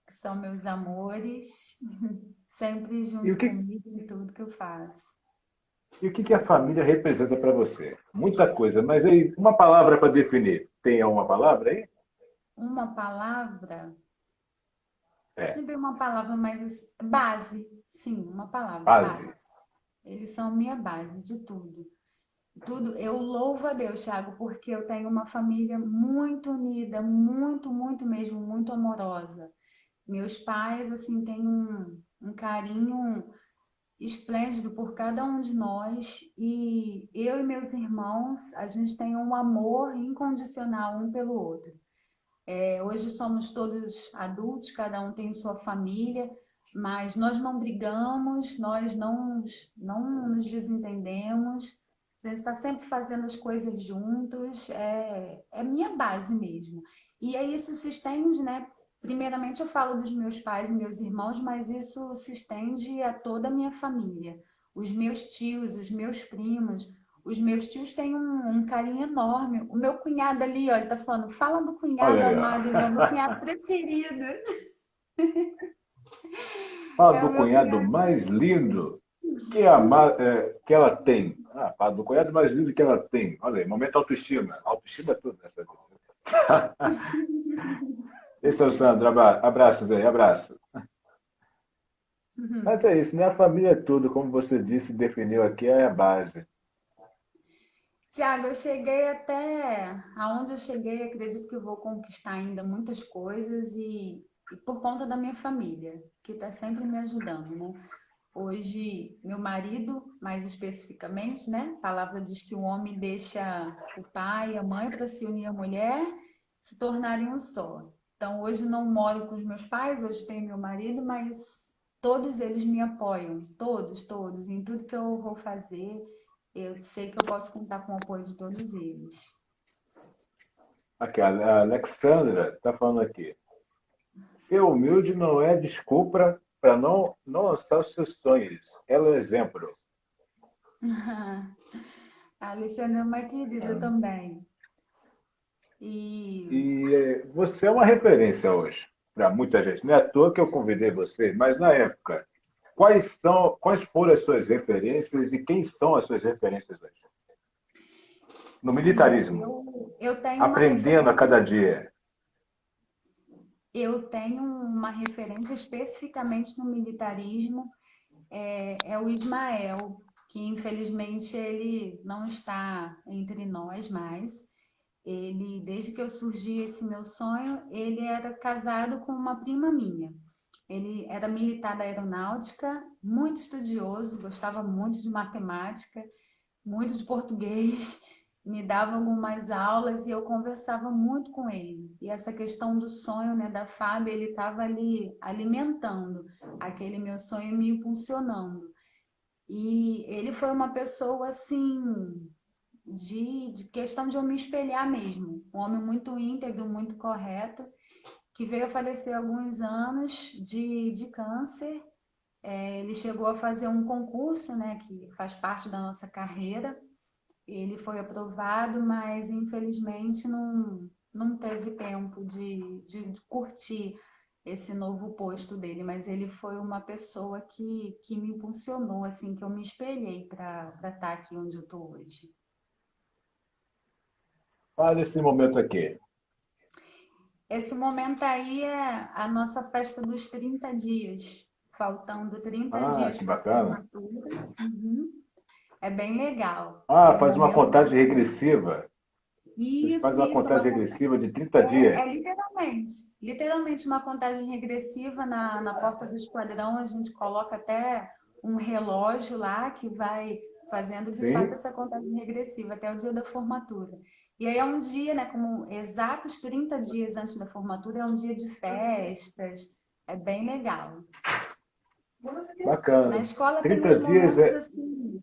[SPEAKER 2] que são meus amores, sempre
[SPEAKER 3] E o
[SPEAKER 2] junto
[SPEAKER 3] que,
[SPEAKER 2] comigo em tudo que eu faço.
[SPEAKER 3] e o que que a família representa para você? Muita coisa, mas aí, uma palavra para definir. Tem uma palavra aí?
[SPEAKER 2] Uma palavra,
[SPEAKER 3] É,
[SPEAKER 2] sempre uma palavra mais base, sim, uma palavra, base.
[SPEAKER 3] base.
[SPEAKER 2] Eles são minha base de tudo. Tudo, eu louvo a Deus, Thiago, porque eu tenho uma família muito unida, muito, muito mesmo, muito amorosa. Meus pais, assim, têm um carinho esplêndido por cada um de nós e eu e meus irmãos, a gente tem um amor incondicional um pelo outro. Hoje somos todos adultos, cada um tem sua família, mas nós não brigamos, nós não nos desentendemos, a gente está sempre fazendo as coisas juntos, é minha base mesmo. E aí isso se estende, né? Primeiramente eu falo dos meus pais e meus irmãos, mas isso se estende a toda a minha família. Os meus tios, os meus primos, os meus tios têm um carinho enorme. O meu cunhado ali, ó, ele tá falando, fala do
[SPEAKER 3] Olha
[SPEAKER 2] cunhado
[SPEAKER 3] aí,
[SPEAKER 2] amado, ele é o meu
[SPEAKER 3] ó.
[SPEAKER 2] cunhado preferido.
[SPEAKER 3] Fala
[SPEAKER 2] É o
[SPEAKER 3] do
[SPEAKER 2] meu
[SPEAKER 3] cunhado
[SPEAKER 2] cunhado.
[SPEAKER 3] mais lindo que ela tem. Fala do cunhado mais lindo que ela tem. Olha aí, momento autoestima. Autoestima é tudo nessa vida. Esse é o Sandro. Abraços aí, abraço. Mas é isso, né? A família é tudo, como você disse, definiu aqui, é a base.
[SPEAKER 2] Tiago, eu cheguei até aonde eu cheguei, acredito que eu vou conquistar ainda muitas coisas e por conta da minha família, que está sempre me ajudando, né? Hoje, meu marido, mais especificamente, né? A palavra diz que o homem deixa o pai e a mãe para se unir à mulher, se tornarem um só. Então, hoje não moro com os meus pais, hoje tenho meu marido, mas todos eles me apoiam, todos, todos, em tudo que eu vou fazer. Eu sei que eu posso contar com o apoio de todos eles.
[SPEAKER 3] Aqui, a Alexandra está falando aqui. Ser humilde não é desculpa para não lançar os seus sonhos. Ela é o exemplo.
[SPEAKER 2] A Alexandra é uma querida também. E
[SPEAKER 3] E você é uma referência hoje para muita gente. Não é à toa que eu convidei você, mas na época, quais foram as suas referências e quem são as suas referências hoje? No
[SPEAKER 2] sim,
[SPEAKER 3] militarismo,
[SPEAKER 2] eu tenho uma
[SPEAKER 3] aprendendo a cada
[SPEAKER 2] referência.
[SPEAKER 3] dia.
[SPEAKER 2] Eu tenho uma referência especificamente no militarismo, é o Ismael, que infelizmente ele não está entre nós mais. Ele, desde que eu surgi esse meu sonho, ele era casado com uma prima minha. Ele era militar da aeronáutica, muito estudioso, gostava muito de matemática, muito de português, me dava algumas aulas e eu conversava muito com ele. E essa questão do sonho, né, da Fábio, ele estava ali alimentando aquele meu sonho e me impulsionando. E ele foi uma pessoa assim, de questão de eu me espelhar mesmo. Um homem muito íntegro, muito correto, que veio a falecer há alguns anos de câncer. Ele chegou a fazer um concurso, né, que faz parte da nossa carreira. Ele foi aprovado, mas infelizmente não teve tempo de curtir esse novo posto dele. Mas ele foi uma pessoa que me impulsionou, assim, que eu me espelhei para estar aqui onde eu estou hoje.
[SPEAKER 3] Fala desse momento aqui.
[SPEAKER 2] Esse momento aí é a nossa festa dos 30 dias, faltando 30
[SPEAKER 3] Ah,
[SPEAKER 2] dias
[SPEAKER 3] que
[SPEAKER 2] para a
[SPEAKER 3] bacana.
[SPEAKER 2] formatura. Uhum. É bem legal.
[SPEAKER 3] Ah,
[SPEAKER 2] É um
[SPEAKER 3] faz uma
[SPEAKER 2] momento.
[SPEAKER 3] contagem regressiva. Vocês fazem uma
[SPEAKER 2] Isso, uma
[SPEAKER 3] contagem
[SPEAKER 2] contagem.
[SPEAKER 3] regressiva de 30 dias.
[SPEAKER 2] É literalmente uma contagem regressiva na porta do esquadrão. A gente coloca até um relógio lá que vai fazendo de fato
[SPEAKER 3] Sim.
[SPEAKER 2] essa contagem regressiva até o dia da formatura. E aí é um dia, né, como exatos 30 dias antes da formatura, é um dia de festas, é bem legal. Na
[SPEAKER 3] Bacana.
[SPEAKER 2] escola tem
[SPEAKER 3] 30
[SPEAKER 2] uns
[SPEAKER 3] dias,
[SPEAKER 2] momentos assim,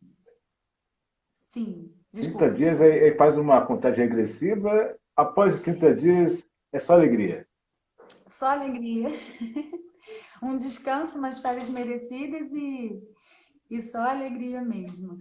[SPEAKER 2] sim,
[SPEAKER 3] 30
[SPEAKER 2] desculpa,
[SPEAKER 3] dias
[SPEAKER 2] desculpa.
[SPEAKER 3] aí faz uma contagem regressiva. Após os 30 dias, é só alegria.
[SPEAKER 2] Só alegria. Um descanso, umas férias merecidas e só alegria mesmo.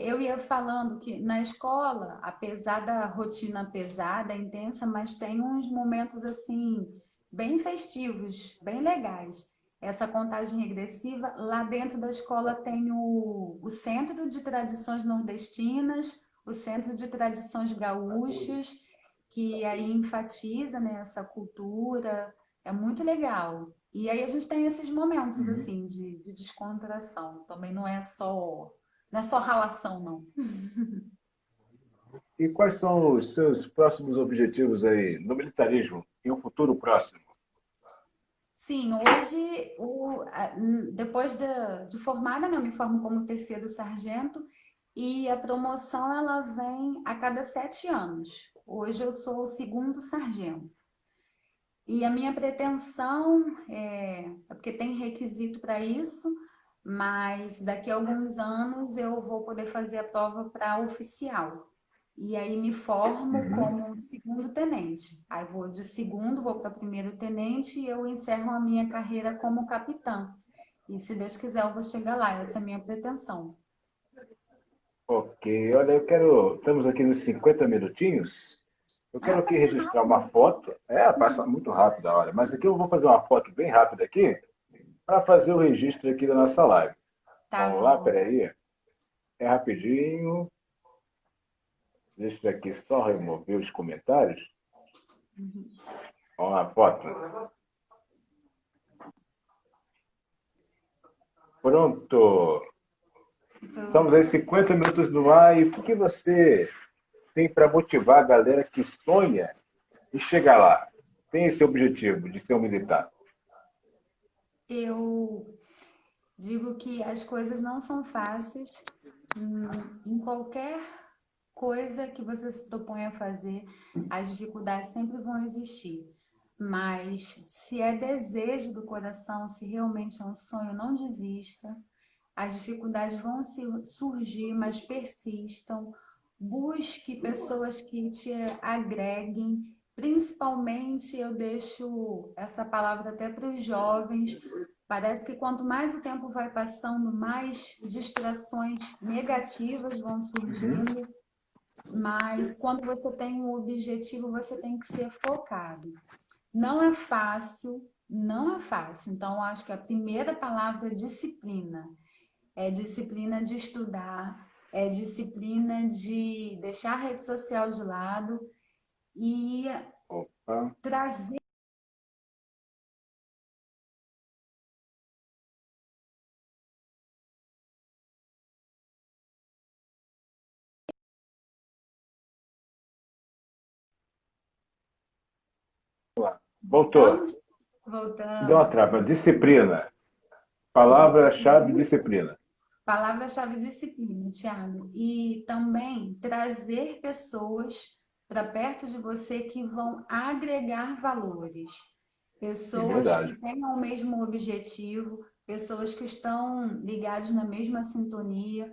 [SPEAKER 2] Eu ia falando que na escola, apesar da rotina pesada, intensa, mas tem uns momentos assim, bem festivos, bem legais. Essa contagem regressiva, lá dentro da escola tem o Centro de Tradições Nordestinas, o Centro de Tradições Gaúchas, que aí enfatiza, né, essa cultura, é muito legal. E aí a gente tem esses momentos
[SPEAKER 3] Uhum.
[SPEAKER 2] assim de descontração. Também não é só ralação, não.
[SPEAKER 3] E quais são os seus próximos objetivos aí no militarismo em um futuro próximo?
[SPEAKER 2] Sim, hoje, depois de formada, né, eu me formo como terceiro sargento e a promoção ela vem a cada 7 anos. Hoje eu sou o segundo sargento. E a minha pretensão é porque tem requisito para isso, mas daqui a alguns anos eu vou poder fazer a prova para oficial. E aí me formo
[SPEAKER 3] Uhum.
[SPEAKER 2] como segundo tenente. Aí vou de segundo, vou para primeiro tenente e eu encerro a minha carreira como capitã. E se Deus quiser, eu vou chegar lá. Essa é a minha pretensão.
[SPEAKER 3] Ok, olha, eu quero. Estamos aqui nos 50 minutinhos. Eu
[SPEAKER 2] Ah,
[SPEAKER 3] quero aqui
[SPEAKER 2] passa
[SPEAKER 3] registrar uma
[SPEAKER 2] rápido.
[SPEAKER 3] foto. Passa muito rápido a hora, mas aqui eu vou fazer uma foto bem rápida aqui para fazer o registro aqui da nossa live.
[SPEAKER 2] Tá
[SPEAKER 3] Vamos lá,
[SPEAKER 2] bom.
[SPEAKER 3] peraí. É rapidinho. Deixa eu aqui só remover os comentários. Vamos lá, foto. Pronto. Estamos aí 50 minutos no ar. E o que você tem para motivar a galera que sonha em chegar lá? Tem esse objetivo de ser um militar.
[SPEAKER 2] Eu digo que as coisas não são fáceis. Em qualquer coisa que você se propõe a fazer, as dificuldades sempre vão existir. Mas se é desejo do coração, se realmente é um sonho, não desista. As dificuldades vão surgir, mas persistam. Busque pessoas que te agreguem. Principalmente, eu deixo essa palavra até para os jovens. Parece que quanto mais o tempo vai passando, mais distrações negativas vão surgindo. Mas quando você tem um objetivo, você tem que ser focado. Não é fácil, não é fácil. Então, eu acho que a primeira palavra é disciplina. É disciplina de estudar, é disciplina de deixar a rede social de lado e
[SPEAKER 3] Opa.
[SPEAKER 2] trazer
[SPEAKER 3] Voltou.
[SPEAKER 2] Voltamos?
[SPEAKER 3] Deu uma
[SPEAKER 2] Voltamos.
[SPEAKER 3] trava. Disciplina. Palavra-chave, disciplina.
[SPEAKER 2] Palavra-chave disciplina, Thiago. E também trazer pessoas para perto de você que vão agregar valores.
[SPEAKER 3] É
[SPEAKER 2] Pessoas
[SPEAKER 3] verdade.
[SPEAKER 2] que tenham o mesmo objetivo, pessoas que estão ligadas na mesma sintonia.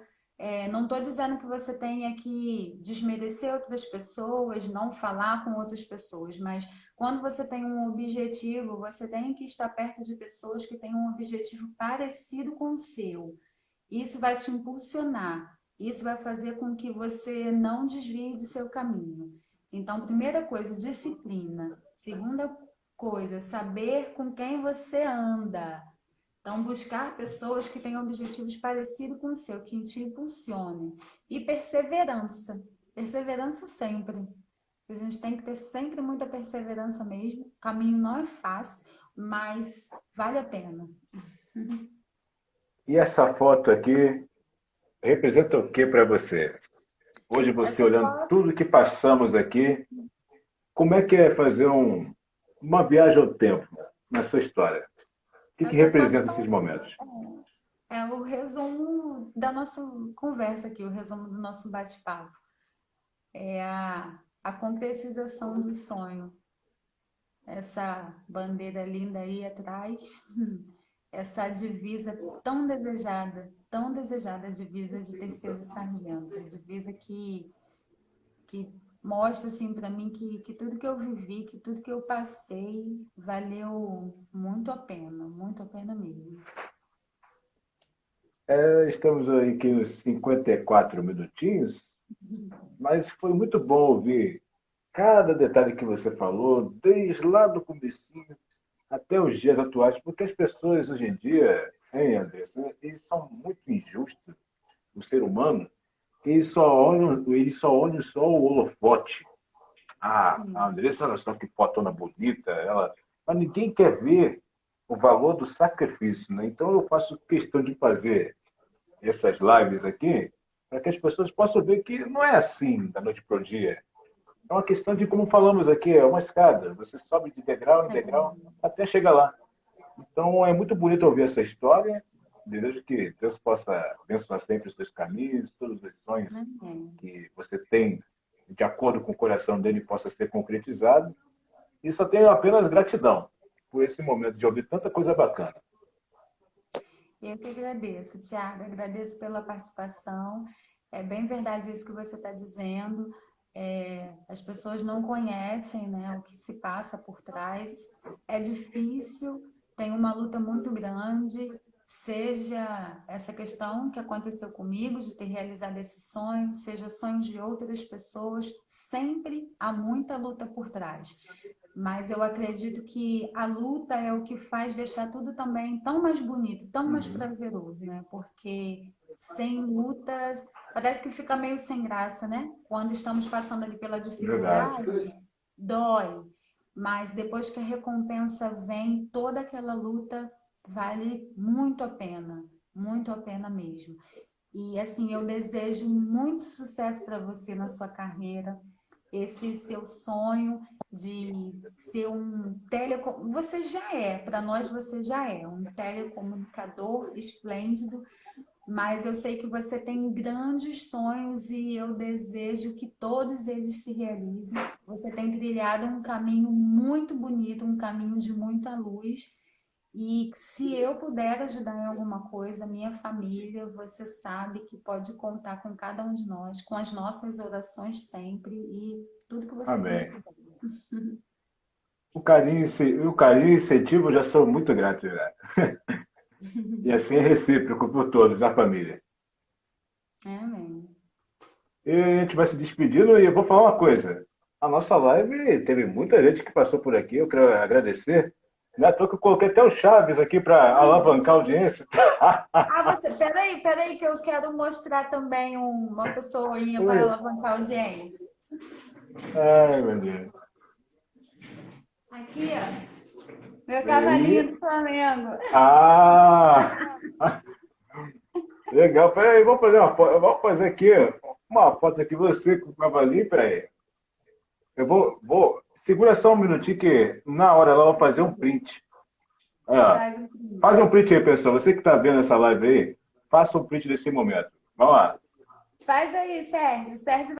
[SPEAKER 2] Não estou dizendo que você tenha que desmerecer outras pessoas, não falar com outras pessoas, mas quando você tem um objetivo, você tem que estar perto de pessoas que têm um objetivo parecido com o seu. Isso vai te impulsionar, isso vai fazer com que você não desvie de seu caminho. Então, primeira coisa, disciplina. Segunda coisa, saber com quem você anda. Então, buscar pessoas que tenham objetivos parecidos com o seu, que te impulsionem. E perseverança. Perseverança sempre. A gente tem que ter sempre muita perseverança mesmo. O caminho não é fácil, mas vale a pena.
[SPEAKER 3] E essa foto aqui representa o que para você? Hoje você
[SPEAKER 2] Essa
[SPEAKER 3] olhando
[SPEAKER 2] foto
[SPEAKER 3] tudo que passamos aqui, como é que é fazer uma viagem ao tempo na sua história? O que
[SPEAKER 2] Essa foto
[SPEAKER 3] representa esses
[SPEAKER 2] faz,
[SPEAKER 3] momentos?
[SPEAKER 2] é o resumo da nossa conversa aqui, o resumo do nosso bate-papo. É a concretização do sonho. Essa bandeira linda aí atrás, essa divisa tão desejada divisa de terceiro sargento, a divisa que mostra assim para mim que tudo que eu vivi, que tudo que eu passei valeu muito a pena mesmo.
[SPEAKER 3] Estamos aí aqui nos 54 minutinhos, mas foi muito bom ouvir cada detalhe que você falou, desde lá do comecinho até os dias atuais, porque as pessoas hoje em dia, hein, Anderson, eles são muito injustos, o ser humano, que eles só olham só o holofote. Ah, a
[SPEAKER 2] Sim.
[SPEAKER 3] Andressa, olha só que fotona bonita, ela... Mas ninguém quer ver o valor do sacrifício, né? Então eu faço questão de fazer essas lives aqui para que as pessoas possam ver que não é assim da noite para o dia. É uma questão de, como falamos aqui, é uma escada. Você sobe de degrau em
[SPEAKER 2] É
[SPEAKER 3] degrau
[SPEAKER 2] verdade.
[SPEAKER 3] até chegar lá. Então é muito bonito ouvir essa história. Desejo que Deus possa abençoar sempre os seus caminhos, todos os sonhos
[SPEAKER 2] Amém.
[SPEAKER 3] que você tem, de acordo com o coração dele, possa ser concretizado. E só tenho apenas gratidão por esse momento de ouvir tanta coisa bacana.
[SPEAKER 2] Eu que agradeço, Tiago, agradeço pela participação. É bem verdade isso que você está dizendo. As pessoas não conhecem, né, o que se passa por trás. É difícil, tem uma luta muito grande, seja essa questão que aconteceu comigo, de ter realizado esse sonho, seja sonhos de outras pessoas, sempre há muita luta por trás. Mas eu acredito que a luta é o que faz deixar tudo também tão mais bonito, tão mais
[SPEAKER 3] Uhum.
[SPEAKER 2] prazeroso, né? Porque sem lutas, parece que fica meio sem graça, né? Quando estamos passando ali pela
[SPEAKER 3] Verdade.
[SPEAKER 2] dificuldade, dói. Mas depois que a recompensa vem, toda aquela luta vale muito a pena mesmo. E assim, eu desejo muito sucesso para você na sua carreira, esse seu sonho de ser um telecom... Você já é, para nós você já é um telecomunicador esplêndido, mas eu sei que você tem grandes sonhos e eu desejo que todos eles se realizem. Você tem trilhado um caminho muito bonito, um caminho de muita luz. E se eu puder ajudar em alguma coisa, minha família, você sabe que pode contar com cada um de nós, com as nossas orações sempre e tudo que você
[SPEAKER 3] Amém.
[SPEAKER 2] precisar.
[SPEAKER 3] O carinho e incentivo eu já sou muito grato, já. E assim é recíproco por todos na família.
[SPEAKER 2] Amém.
[SPEAKER 3] E a gente vai se despedindo e eu vou falar uma coisa. A nossa live teve muita gente que passou por aqui, eu quero agradecer. Não é à toa que eu coloquei até o Chaves aqui para alavancar a audiência.
[SPEAKER 2] Peraí, que eu quero mostrar também uma pessoinha para alavancar a audiência.
[SPEAKER 3] Ai, meu Deus.
[SPEAKER 2] Aqui, ó, meu cavalinho
[SPEAKER 3] Aí.
[SPEAKER 2] do Flamengo.
[SPEAKER 3] Ah! Legal. Peraí, vamos fazer uma foto. Vamos fazer aqui uma foto aqui, você com o cavalinho. Peraí. Eu vou. Segura só um minutinho que na hora ela vai fazer um print. Ó,
[SPEAKER 2] Faz um print.
[SPEAKER 3] faz um print aí, pessoal. Você que está vendo essa live aí, faça um print desse momento. Vamos lá.
[SPEAKER 2] Faz aí, Sérgio. Sérgio